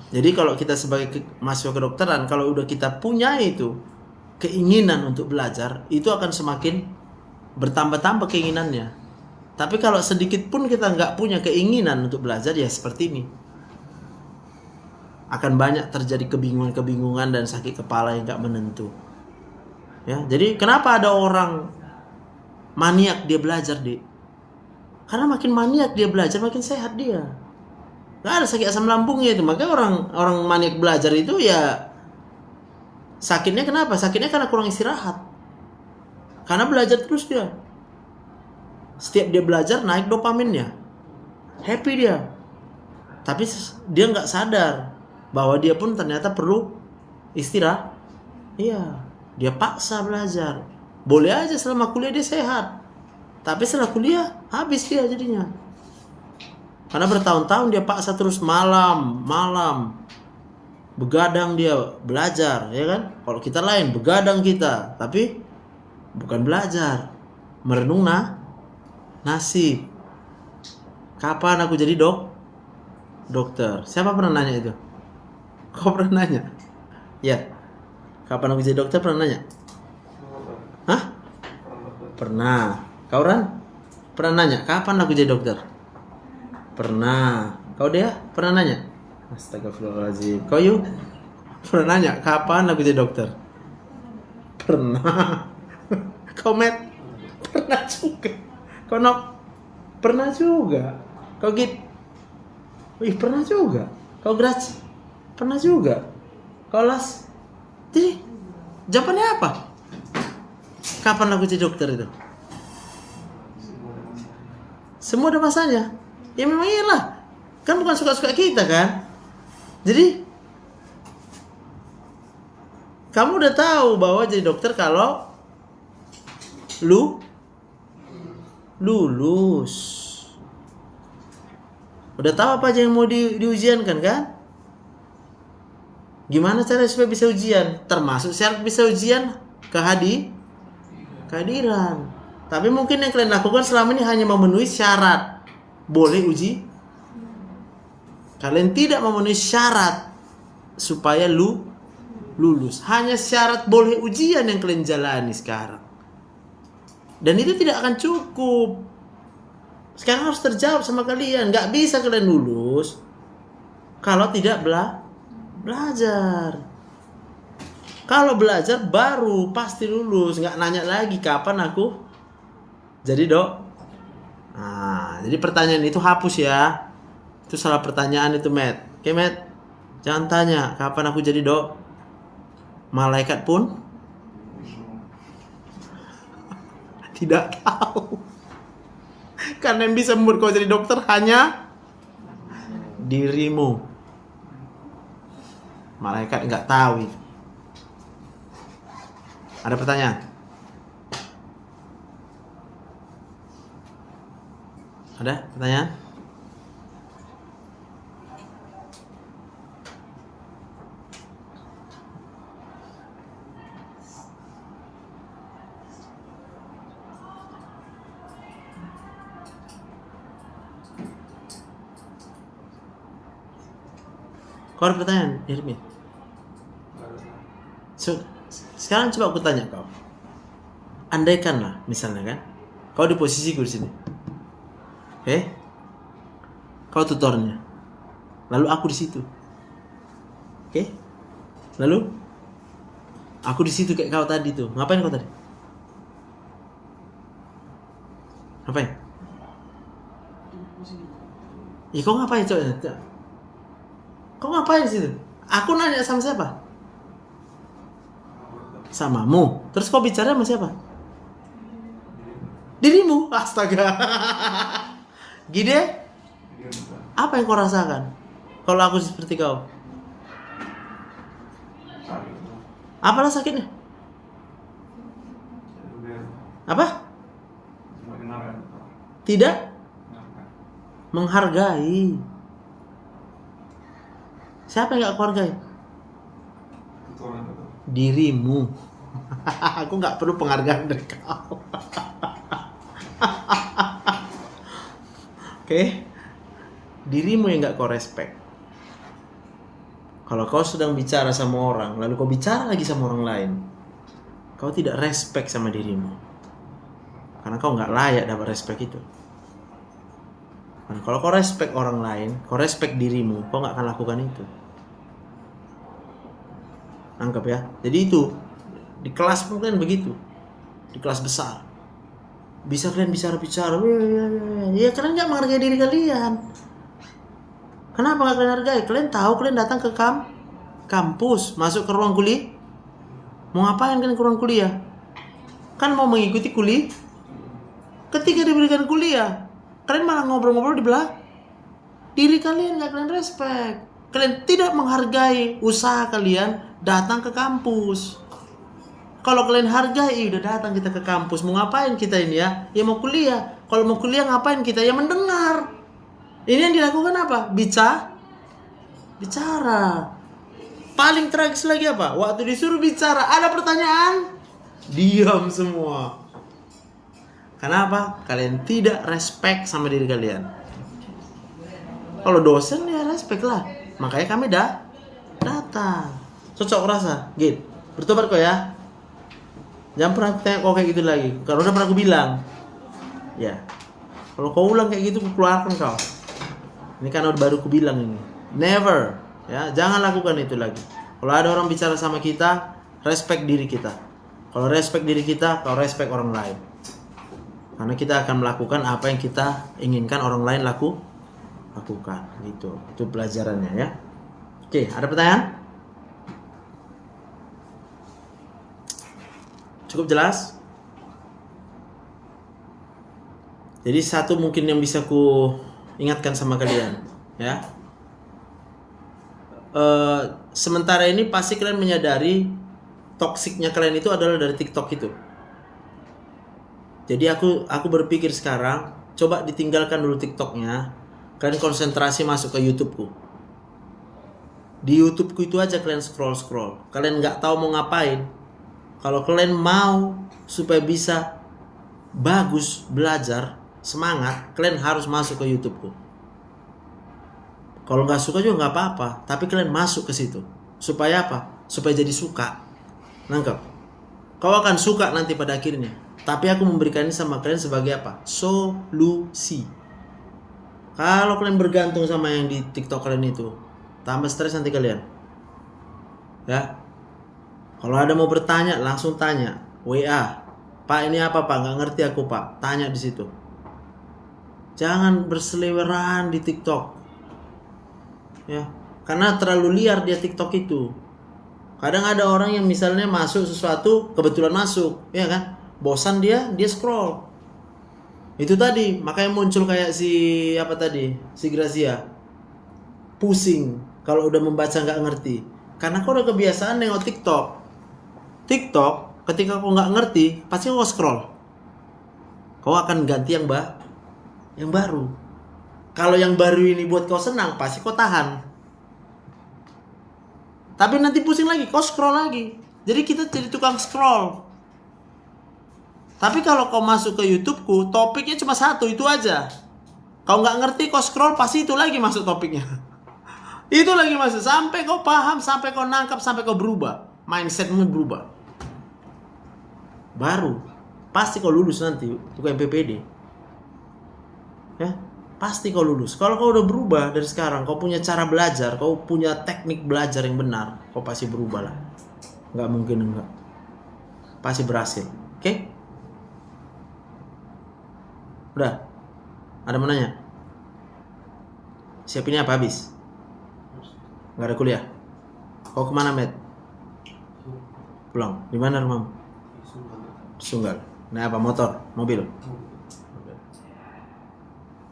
Jadi kalau kita sebagai mahasiswa kedokteran, kalau udah kita punya itu keinginan untuk belajar, itu akan semakin bertambah-tambah keinginannya. Tapi kalau sedikit pun kita nggak punya keinginan untuk belajar, ya seperti ini. Akan banyak terjadi kebingungan-kebingungan dan sakit kepala yang nggak menentu. Ya, jadi kenapa ada orang maniak dia belajar, Dik? Karena makin maniak dia belajar, makin sehat dia. Nggak ada sakit asam lambungnya itu. Makanya orang maniak belajar itu ya sakitnya kenapa? Sakitnya karena kurang istirahat. Karena belajar terus dia. Setiap dia belajar naik dopaminnya. Happy dia. Tapi dia nggak sadar bahwa dia pun ternyata perlu istirahat. Iya, dia paksa belajar. Boleh aja selama kuliah dia sehat. Tapi setelah kuliah habis dia jadinya. Karena bertahun-tahun dia paksa terus malam begadang dia belajar, ya kan? Kalau kita lain begadang kita, tapi bukan belajar, merenung nasib. Kapan aku jadi dokter? Siapa pernah nanya itu? Kau pernah nanya? Ya. Kapan aku jadi dokter pernah nanya? Hah? Pernah. Kau Ran? Pernah nanya? Kapan aku jadi dokter? Pernah. Kau dia? Pernah nanya? Astagfirullahaladzim. Kau yuk? Pernah nanya? Kapan aku jadi dokter? Pernah. Kau Met? Pernah juga. Kau Nok? Pernah juga. Kau Git? Wih, pernah juga. Kau Graj? Pernah juga. Kau Las? Jadi, jawabannya apa? Kapan aku jadi dokter itu? Semua ada masanya. Ya memang iyalah. Kan bukan suka-suka kita kan? Jadi kamu udah tahu bahwa jadi dokter kalau lulus. Udah tahu apa aja yang mau diujiankan kan? Gimana cara supaya bisa ujian? Termasuk syarat bisa ujian kehadiran. Tapi mungkin yang kalian lakukan selama ini hanya memenuhi syarat boleh uji. Kalian tidak memenuhi syarat supaya lulus. Hanya syarat boleh ujian yang kalian jalani sekarang. Dan itu tidak akan cukup. Sekarang harus terjawab sama kalian. Gak bisa kalian lulus kalau tidak belajar. Kalau belajar baru pasti lulus. Gak nanya lagi kapan aku jadi Nah, jadi pertanyaan itu hapus ya. Itu salah pertanyaan itu, Matt. Oke, Matt. Jangan tanya kapan aku jadi malaikat pun tidak tahu. Karena yang bisa membuat kau jadi dokter hanya dirimu. Malaikat nggak tahu itu. Ada pertanyaan? Ada pertanyaan? Kau ada pertanyaan, Irmi? Sekarang coba aku tanya kau. Andaikanlah, misalnya kan, kau di posisiku di sini. Kau tutornya. Lalu aku di situ. Lalu Aku di situ kayak kau tadi tuh. Ngapain kau tadi? Ngapain? Ih, kau ngapain coba? Kau ngapain di situ? Aku nanya sama siapa? Samamu. Terus kau bicara sama siapa? Dirimu. Astaga. Gide, apa yang kau rasakan kalau aku seperti kau? Apalah sakitnya? Apa? Tidak menghargai. Siapa yang gak aku hargai? Dirimu. Aku gak perlu penghargaan dari kau. Oke? Dirimu yang gak kau respect. Kalau kau sedang bicara sama orang, lalu kau bicara lagi sama orang lain, kau tidak respect sama dirimu. Karena kau gak layak dapat respect itu. Dan kalau kau respect orang lain, kau respect dirimu, kau gak akan lakukan itu. Anggap ya. Jadi itu, di kelas mungkin begitu. Di kelas besar. Bisa kalian bicara-bicara, ya kalian gak menghargai diri kalian. Kenapa gak kalian hargai? Kalian tahu kalian datang ke kampus, masuk ke ruang kuliah. Mau ngapain kalian ke ruang kuliah? Kan mau mengikuti kuliah. Ketika diberikan kuliah, kalian malah ngobrol-ngobrol di belakang. Diri kalian gak kalian respect. Kalian tidak menghargai usaha kalian datang ke kampus. Kalau kalian hargai, udah datang kita ke kampus. Mau ngapain kita ini ya? Ya mau kuliah. Kalau mau kuliah ngapain kita? Ya mendengar. Ini yang dilakukan apa? Bicara. Paling tragis lagi apa? Waktu disuruh bicara, ada pertanyaan, diam semua. Kenapa? Kalian tidak respect sama diri kalian. Kalau dosen ya respect lah. Makanya kami datang. Cocok rasa, Git. Bertobat kok ya. Jangan pernah tanya kau kayak gitu lagi. Kalau udah pernah aku bilang. Ya. Kalau kau ulang kayak gitu, aku keluarkan kau. Ini kan baru aku bilang ini. Never. Ya, jangan lakukan itu lagi. Kalau ada orang bicara sama kita, respect diri kita. Kalau respect diri kita, kau respect orang lain. Karena kita akan melakukan apa yang kita inginkan orang lain lakukan. Gitu. Itu pelajarannya ya. Oke, ada pertanyaan? Cukup jelas? Jadi satu mungkin yang bisa ku ingatkan sama kalian, ya. Sementara ini pasti kalian menyadari toksiknya kalian itu adalah dari TikTok itu. Jadi aku berpikir sekarang, coba ditinggalkan dulu TikToknya, kalian konsentrasi masuk ke YouTubeku. Di YouTubeku itu aja kalian scroll. Kalian nggak tahu mau ngapain. Kalau kalian mau supaya bisa bagus belajar, semangat, kalian harus masuk ke YouTubeku. Kalau nggak suka juga nggak apa-apa, tapi kalian masuk ke situ. Supaya apa? Supaya jadi suka. Nangkep? Kau akan suka nanti pada akhirnya. Tapi aku memberikan ini sama kalian sebagai apa? Solusi. Kalau kalian bergantung sama yang di TikTok kalian itu, tambah stres nanti kalian. Ya. Kalau ada mau bertanya, langsung tanya. WA. Pak ini apa Pak? Nggak ngerti aku Pak. Tanya di situ. Jangan berseliweran di TikTok. Ya. Karena terlalu liar dia TikTok itu. Kadang ada orang yang misalnya masuk sesuatu, kebetulan masuk. Ya kan? Bosan dia scroll. Itu tadi. Makanya muncul kayak si Grazia. Pusing. Kalau udah membaca nggak ngerti. Karena kau udah kebiasaan nengok TikTok, ketika kau nggak ngerti, pasti kau scroll. Kau akan ganti yang baru. Kalau yang baru ini buat kau senang, pasti kau tahan. Tapi nanti pusing lagi, kau scroll lagi. Jadi kita jadi tukang scroll. Tapi kalau kau masuk ke YouTubeku, topiknya cuma satu, itu aja. Kau nggak ngerti, kau scroll, pasti itu lagi masuk topiknya. Itu lagi masuk, sampai kau paham, sampai kau nangkap, sampai kau berubah. Mindsetmu berubah. Baru pasti kau lulus nanti untuk MPPD. Ya, pasti kau lulus. Kalau kau udah berubah dari sekarang, kau punya cara belajar, kau punya teknik belajar yang benar, kau pasti berubah lah. Nggak mungkin enggak. Pasti berhasil. Oke? Udah? Ada mau nanya? Siap ini apa habis? Nggak ada kuliah? Kau kemana, Met? Pulang. Di mana rumahmu? Sunggal. Nah, apa? Motor? Mobil?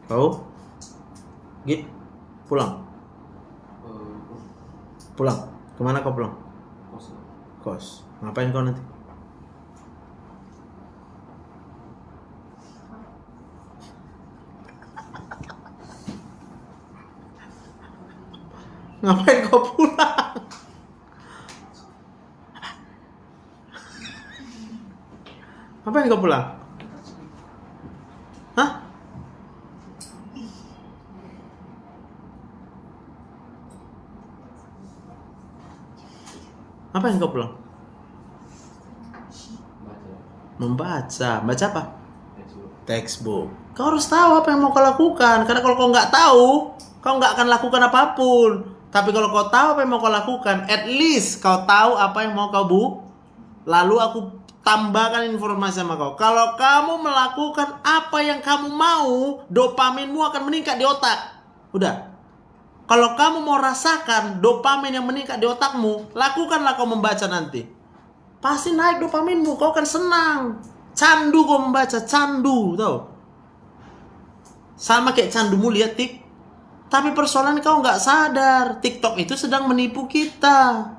Kau? Git? Pulang? Pulang? Kemana kau pulang? Kos. Ngapain kau nanti? Ngapain kau pulang? Ngapain kau pulang? Hah? Ngapain kau pulang? Membaca. Baca apa? Textbook. Kau harus tahu apa yang mau kau lakukan. Karena kalau kau nggak tahu, kau nggak akan lakukan apapun. Tapi kalau kau tahu apa yang mau kau lakukan, at least kau tahu apa yang mau kau lalu aku tambahkan informasi sama kau. Kalau kamu melakukan apa yang kamu mau, dopaminmu akan meningkat di otak. Udah. Kalau kamu mau rasakan dopamin yang meningkat di otakmu, lakukanlah kau membaca nanti. Pasti naik dopaminmu, kau akan senang. Candu kau membaca, candu, tau? Sama kayak candumu lihat TikTok. Tapi persoalan kau nggak sadar, TikTok itu sedang menipu kita.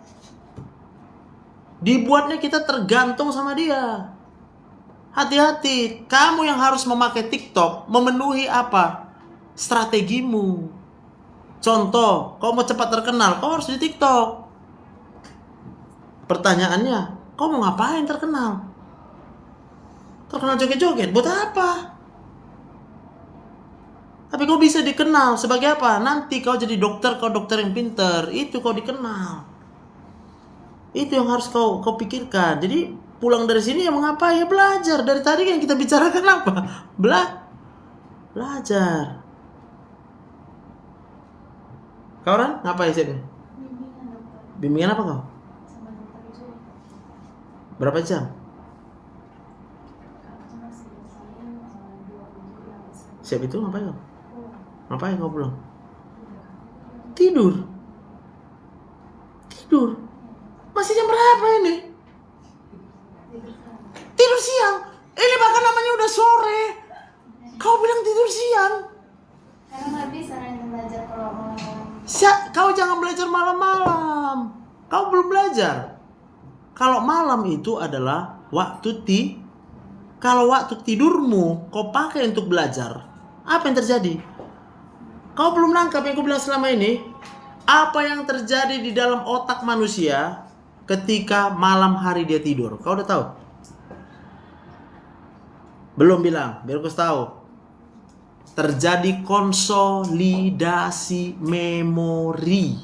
Dibuatnya kita tergantung sama dia. Hati-hati, kamu yang harus memakai TikTok memenuhi apa? Strategimu. Contoh, kau mau cepat terkenal, kau harus di TikTok. Pertanyaannya, kau mau ngapain terkenal? Terkenal joget-joget, buat apa? Tapi kau bisa dikenal sebagai apa? Nanti kau jadi dokter, kau dokter yang pinter. Itu kau dikenal. Itu yang harus kau pikirkan. Jadi pulang dari sini ya mengapa? Ya belajar. Dari tadi yang kita bicarakan apa? Belajar. Kau Ran, ngapain sih? Bimbingan dokter. Bimbingan apa kau? Sama dokter itu. Berapa jam? Cuma sih saya 20 jam. Siap itu ngapain kau? Oh, Ngapain kau pulang? udah. Tidur. Tidur. Masih jam berapa ini? Tidur siang. Ini bahkan namanya udah sore. Kau bilang tidur siang. Karena nggak bisa belajar kalau malam. Kau jangan belajar malam-malam. Kau belum belajar. Kalau malam itu adalah waktu kalau waktu tidurmu kau pakai untuk belajar, apa yang terjadi? Kau belum nangkap yang kau bilang selama ini. Apa yang terjadi di dalam otak manusia ketika malam hari dia tidur? Kau udah tahu? Belum bilang, biar kau tahu. Terjadi konsolidasi memori.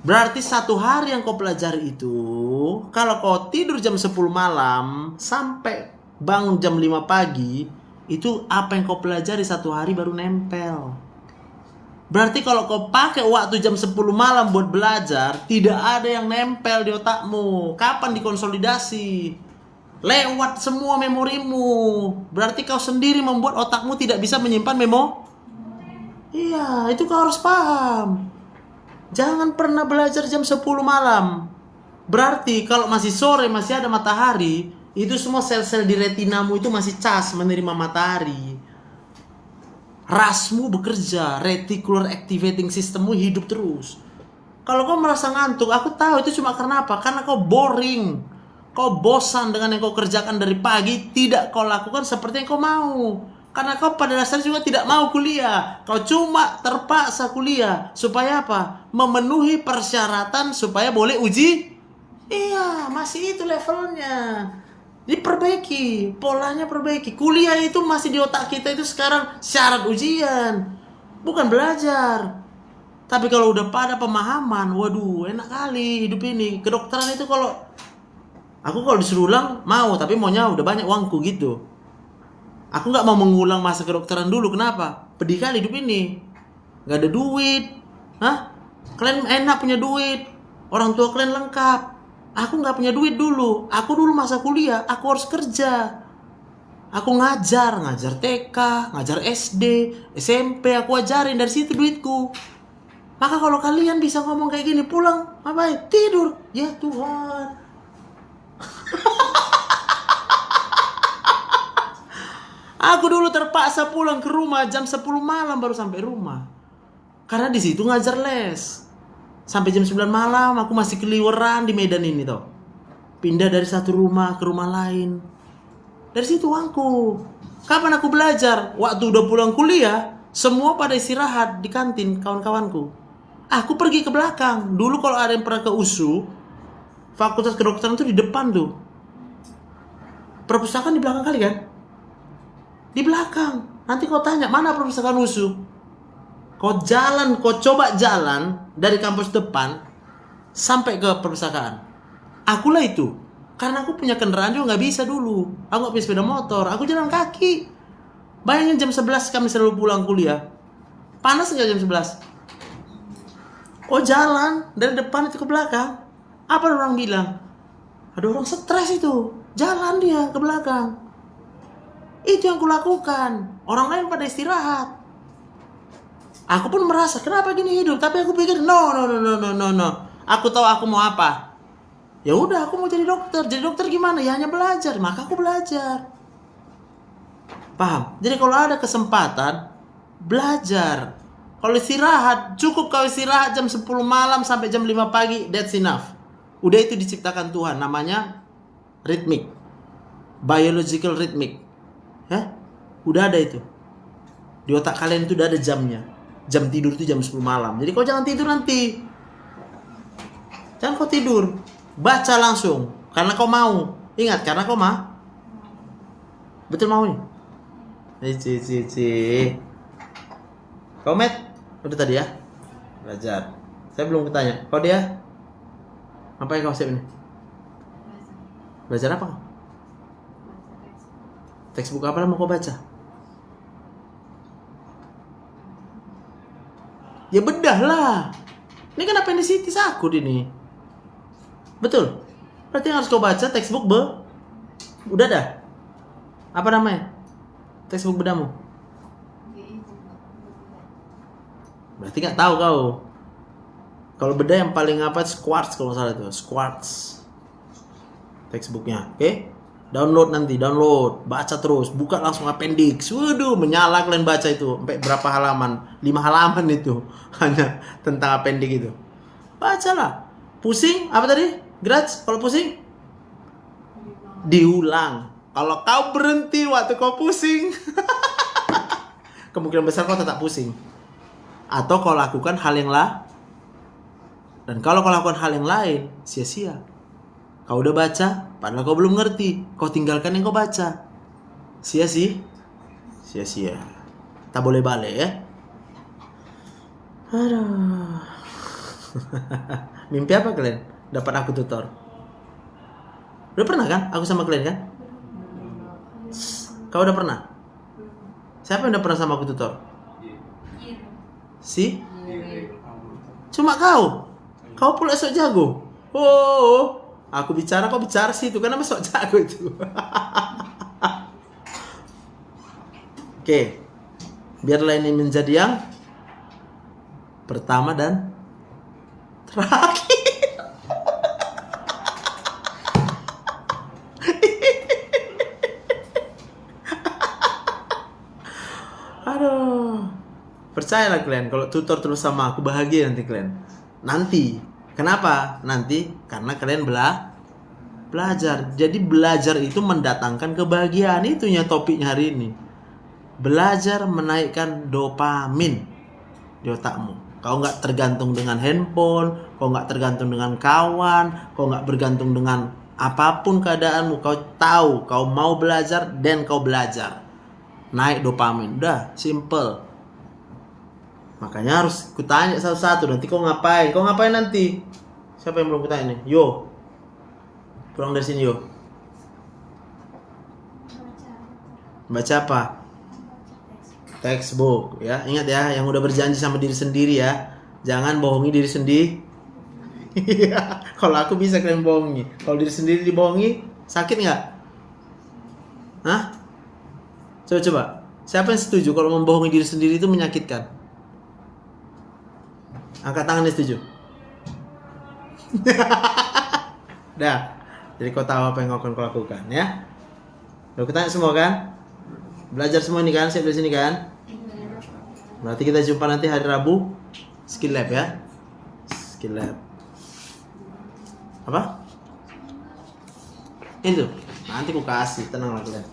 Berarti satu hari yang kau pelajari itu, kalau kau tidur jam 10 malam sampai bangun jam 5 pagi, itu apa yang kau pelajari satu hari baru nempel. Berarti kalau kau pakai waktu jam 10 malam buat belajar, tidak ada yang nempel di otakmu. Kapan dikonsolidasi? Lewat semua memorimu. Berarti kau sendiri membuat otakmu tidak bisa menyimpan Iya, itu kau harus paham. Jangan pernah belajar jam 10 malam. Berarti kalau masih sore, masih ada matahari, itu semua sel-sel di retinamu itu masih cas menerima matahari. Rasmu bekerja, reticular activating systemmu hidup terus. Kalau kau merasa ngantuk, aku tahu itu cuma karena apa? Karena kau boring. Kau bosan dengan yang kau kerjakan dari pagi, tidak kau lakukan seperti yang kau mau. Karena kau pada dasarnya juga tidak mau kuliah. Kau cuma terpaksa kuliah. Supaya apa? Memenuhi persyaratan supaya boleh uji. Iya, masih itu levelnya. Diperbaiki, polanya perbaiki. Kuliah itu masih di otak kita itu sekarang syarat ujian, bukan belajar. Tapi kalau udah pada pemahaman, waduh enak kali hidup ini. Kedokteran itu kalau disuruh ulang mau, tapi maunya udah banyak uangku gitu. Aku nggak mau mengulang masa kedokteran dulu. Kenapa? Pedih kali hidup ini. Nggak ada duit. Hah? Kalian enak punya duit. Orang tua kalian lengkap. Aku nggak punya duit dulu. Aku dulu masa kuliah, aku harus kerja. Aku ngajar TK, ngajar SD, SMP, aku ajarin, dari situ duitku. Maka kalau kalian bisa ngomong kayak gini, pulang, apa tidur. Ya Tuhan. Aku dulu terpaksa pulang ke rumah jam 10 malam baru sampai rumah. Karena di situ ngajar les. Sampai jam 9 malam aku masih keliweran di Medan ini toh. Pindah dari satu rumah ke rumah lain. Dari situ uangku. Kapan aku belajar? Waktu udah pulang kuliah, semua pada istirahat di kantin kawan-kawanku. Aku pergi ke belakang. Dulu kalau ada yang pernah ke USU, Fakultas Kedokteran itu di depan tuh. Perpustakaan di belakang kali kan? Di belakang. Nanti kau tanya, mana perpustakaan USU? Kau coba jalan dari kampus depan sampai ke perpustakaan. Akulah itu. Karena aku punya kendaraan juga nggak bisa dulu. Aku nggak punya sepeda motor. Aku jalan kaki. Bayangin jam 11 kami selalu pulang kuliah. Panas nggak jam 11? Oh jalan dari depan itu ke belakang. Apa orang bilang? Ada orang stres itu. Jalan dia ke belakang. Itu yang kulakukan. Orang lain pada istirahat. Aku pun merasa kenapa gini hidup. Tapi aku pikir no. Aku tahu aku mau apa. Ya udah aku mau jadi dokter. Jadi dokter gimana? Ya hanya belajar. Maka aku belajar. Paham? Jadi kalau ada kesempatan, belajar. Kalau istirahat, cukup kau istirahat jam 10 malam sampai jam 5 pagi, that's enough. Udah itu diciptakan Tuhan, namanya ritmik. Biological ritmik. Ya? Udah ada itu. Di otak kalian itu udah ada jamnya. Jam tidur itu jam 10 malam. Jadi kau jangan tidur nanti. Jangan kau tidur. Baca langsung. Karena kau mau. Ingat, karena kau mau. Betul mau nih? Kau Met? Udah tadi ya? Belajar. Saya belum bertanya. Kau dia? Apa yang kau siap ini? Belajar apa? Textbook apa mau kau baca? Ya bedah lah. Ini kan appendicitis akut ini. Betul. Berarti yang harus kau baca textbook udah dah. Apa namanya? Textbook bedamu. Berarti nggak tahu kau. Kalau bedah yang paling apa? Squarts kalau nggak salah itu. Squarts. Textbooknya. Oke? Download nanti. Download. Baca terus. Buka langsung appendix. Waduh, menyala kalian baca itu. Sampai berapa halaman? 5 halaman itu. Hanya tentang appendix itu. Bacalah. Pusing? Apa tadi? Grudge? Kalau pusing? Diulang. Kalau kau berhenti waktu kau pusing, kemungkinan besar kau tetap pusing. Atau kau lakukan hal yang lain. Dan kalau kau lakukan hal yang lain, sia-sia. Kau udah baca, padahal kau belum ngerti. Kau tinggalkan yang kau baca. Sia-sia. Tak boleh balik ya. Aduh. Mimpi apa kalian? Dapat aku tutor. Udah pernah kan? Aku sama kalian kan? Kau udah pernah? Siapa yang udah pernah sama aku tutor? Si? Cuma kau. Kau pula sok jago. Oh, aku bicara, kau bicara sih itu kan nama sok jago itu. Oke. Biarlah ini menjadi yang pertama dan terakhir. Aduh. Percayalah kalian, kalau tutor terus sama aku bahagia nanti kalian. Nanti. Kenapa? Nanti karena kalian belajar. Jadi belajar itu mendatangkan kebahagiaan. Itunya topiknya hari ini. Belajar menaikkan dopamin di otakmu. Kau nggak tergantung dengan handphone, kau nggak tergantung dengan kawan, kau nggak bergantung dengan apapun keadaanmu. Kau tahu, kau mau belajar dan kau belajar. Naik dopamin, udah simple. Makanya harus kutanya satu-satu. Nanti kau ngapain? Kau ngapain nanti? Siapa yang belum kutanya nih? Yo, pulang dari sini yo. Baca apa? Textbook ya. Ingat ya, yang udah berjanji sama diri sendiri ya. Jangan bohongi diri sendiri. Iya, kalau aku bisa kalian bohongi. Kalau diri sendiri dibohongi, sakit nggak? Hah? Coba. Siapa yang setuju kalau membohongi diri sendiri itu menyakitkan? Angkat tangan yang setuju. Dah. Jadi kau tahu apa yang kau akan kau lakukan ya? Lalu kita tanya semua kan? Belajar semua ini kan? Siap di sini kan? Berarti kita jumpa nanti hari Rabu Skill Lab ya. Skill Lab. Apa? Itu. Nanti ku kasih, tenanglah kalian.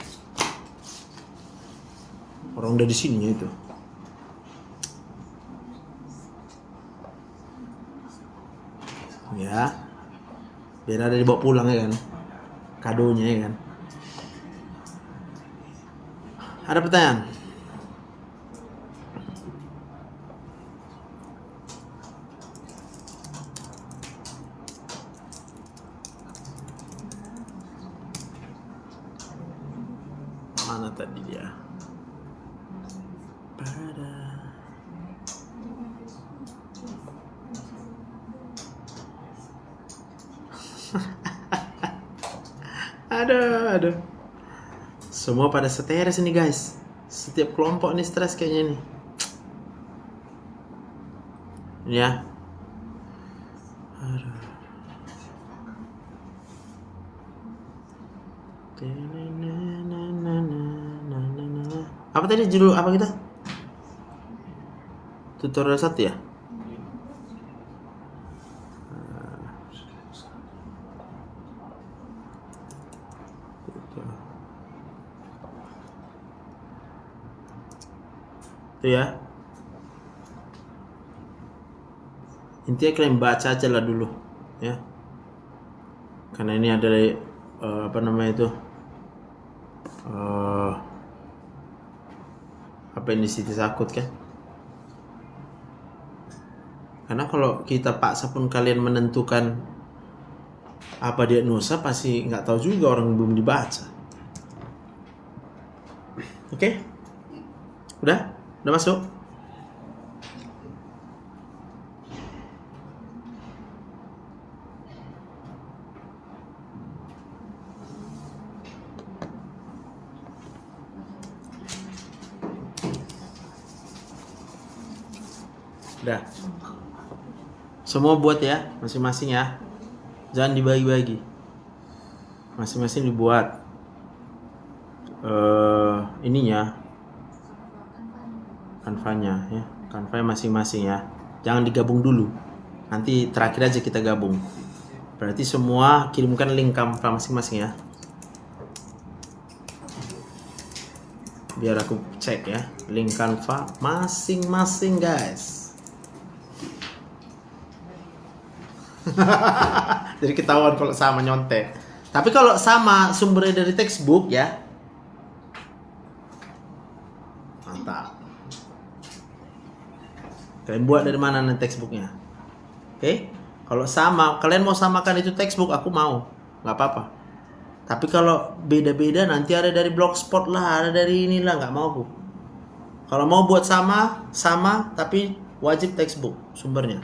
Orang udah di sini itu. Ya. Biar ada dibawa pulang ya kan. Kadonya ya kan. Ada pertanyaan? Mana tadi dia? Pada Aduh. Semua pada stres ini guys. Setiap kelompok nih stres kayaknya nih. Ya. Aduh. Apa tadi judul apa kita? Tutorial 1 ya? Itu ya. Intinya kalian baca aja lah dulu ya. Karena ini ada apa namanya itu? Apa ini Siti Sakut kan? Karena kalau kita paksa pun kalian menentukan apa diagnosa pasti nggak tahu juga orang belum dibaca. Oke? Udah masuk? Udah. Semua buat ya, masing-masing ya. Jangan dibagi-bagi. Masing-masing dibuat ininya, kanvanya ya. Kanvanya masing-masing ya. Jangan digabung dulu. Nanti terakhir aja kita gabung. Berarti semua kirimkan link kanva masing-masing ya. Biar aku cek ya, link kanva masing-masing guys. Jadi ketahuan kalau sama nyontek. Tapi kalau sama sumbernya dari textbook ya, mantap. Kalian buat dari mana nih textbooknya? Oke? Kalau sama, kalian mau samakan itu textbook, aku mau, nggak apa-apa. Tapi kalau beda-beda nanti ada dari blogspot lah, ada dari inilah, nggak mau aku. Kalau mau buat sama, tapi wajib textbook sumbernya.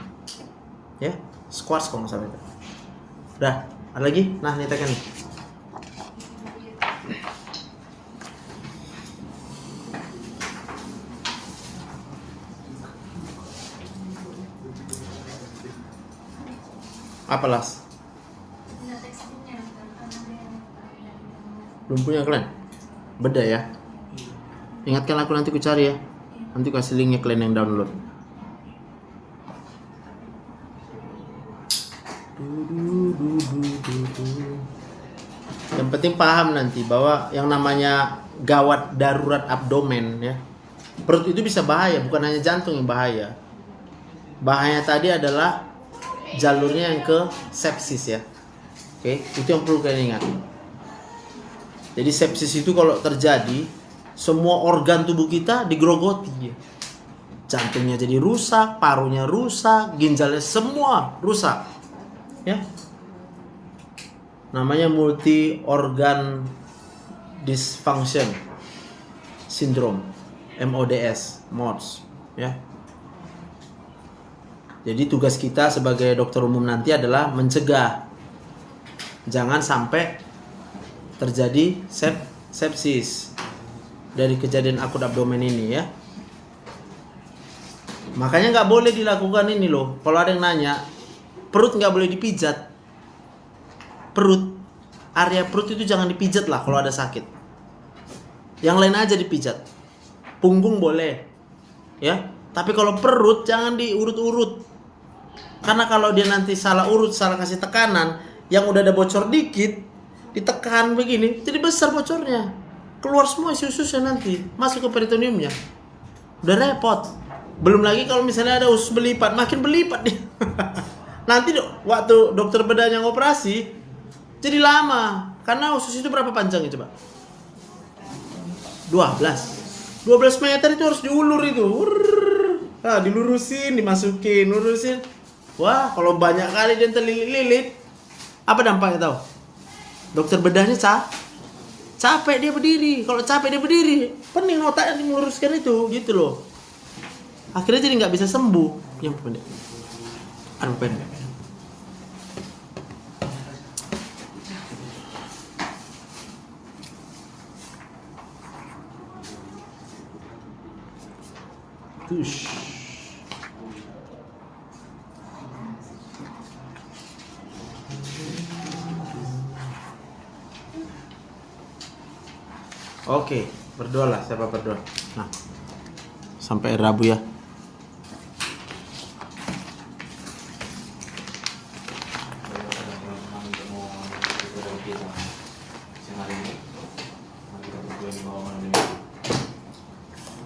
Ya? Squash kalau nggak salah itu. Udah, ada lagi? Nah, ini tekan nih. Apa Las? Belum punya kalian? Beda ya? Ingatkan aku nanti ku cari ya. Nanti kasih linknya kalian yang download. Yang penting paham nanti bahwa yang namanya gawat darurat abdomen ya. Perut itu bisa bahaya, bukan hanya jantung yang bahaya. Bahaya tadi adalah jalurnya yang ke sepsis ya. Oke, itu yang perlu kalian ingat. Jadi sepsis itu kalau terjadi, semua organ tubuh kita digerogoti ya. Jantungnya jadi rusak, parunya rusak, ginjalnya semua rusak. Ya. Namanya multi organ dysfunction syndrome, MODS ya. Jadi tugas kita sebagai dokter umum nanti adalah mencegah. Jangan sampai terjadi sepsis dari kejadian akut abdomen ini ya. Makanya nggak boleh dilakukan ini loh. Kalau ada yang nanya, perut nggak boleh dipijat. Area perut itu jangan dipijat lah kalau ada sakit. Yang lain aja dipijat. Punggung boleh, ya. Tapi kalau perut jangan diurut-urut. Karena kalau dia nanti salah urut, salah kasih tekanan, yang udah ada bocor dikit, ditekan begini, jadi besar bocornya. Keluar semua isi ususnya nanti, masuk ke peritoneumnya. Udah repot. Belum lagi kalau misalnya ada usus belipat, makin belipat dia. Nanti waktu dokter bedahnya ngoperasi, jadi lama. Karena usus itu berapa panjangnya coba? 12 meter itu harus diulur itu. Nah, dilurusin, dimasukin, lurusin. Wah, kalau banyak kali dia terlilit-lilit, apa dampaknya tahu? Dokter bedahnya capek dia berdiri. Kalau capek dia berdiri, pening otaknya meluruskan itu, gitu loh. Akhirnya jadi nggak bisa sembuh. Yang pendek. Anu pendek. Tush. Oke, berdoalah. Siapa berdoa? Nah, sampai Rabu ya.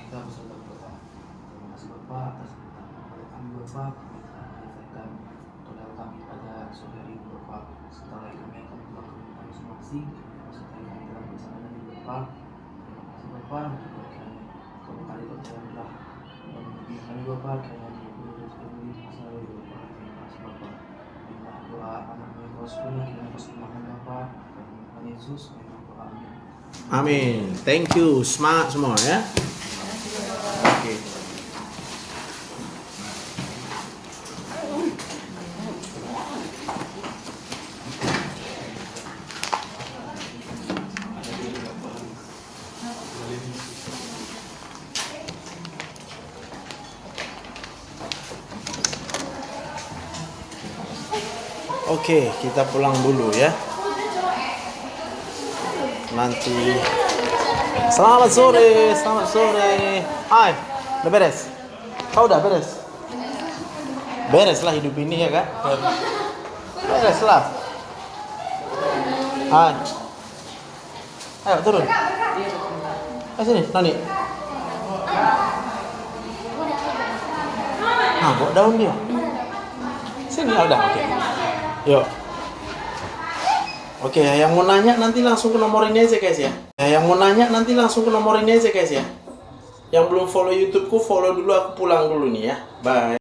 Kita berserta berdoa. Terima kasih Bapak atas berkat kepada kami Bapak. Menyampaikan saudara kami pada sore hari ini Bapak. Setelah kami akan pulang ke rumah masing-masing. Sertai kami dalam perjalanan ini Bapak. Terima kasih Bapak untuk berkat kalau kali berjalanlah dan menghubungi kami Bapak karena di bumi masalah Bapak. Terima kasih Bapak. Inilah doa anakmu yang kau sepuluh kiranya kau sempurnakan Bapak. Dan Tuhan Yesus kami berdoa. Amin. Amin. Thank you. Semangat semua ya. Oke. Oke, kita pulang dulu ya. Nanti. Selamat sore, selamat sore. Hai, udah beres? Kau udah beres? Beres lah hidup ini ya kak. Beres lah. Hai. Ayo turun. Ayo sini, Nani. Nah, bawa daun dia. Sini, udah, oke. Yuk. Oke, yang mau nanya nanti langsung ke nomor ini aja guys ya. Yang mau nanya nanti langsung ke nomor ini aja guys ya. Yang belum follow YouTubeku, follow dulu, aku pulang dulu nih ya. Bye.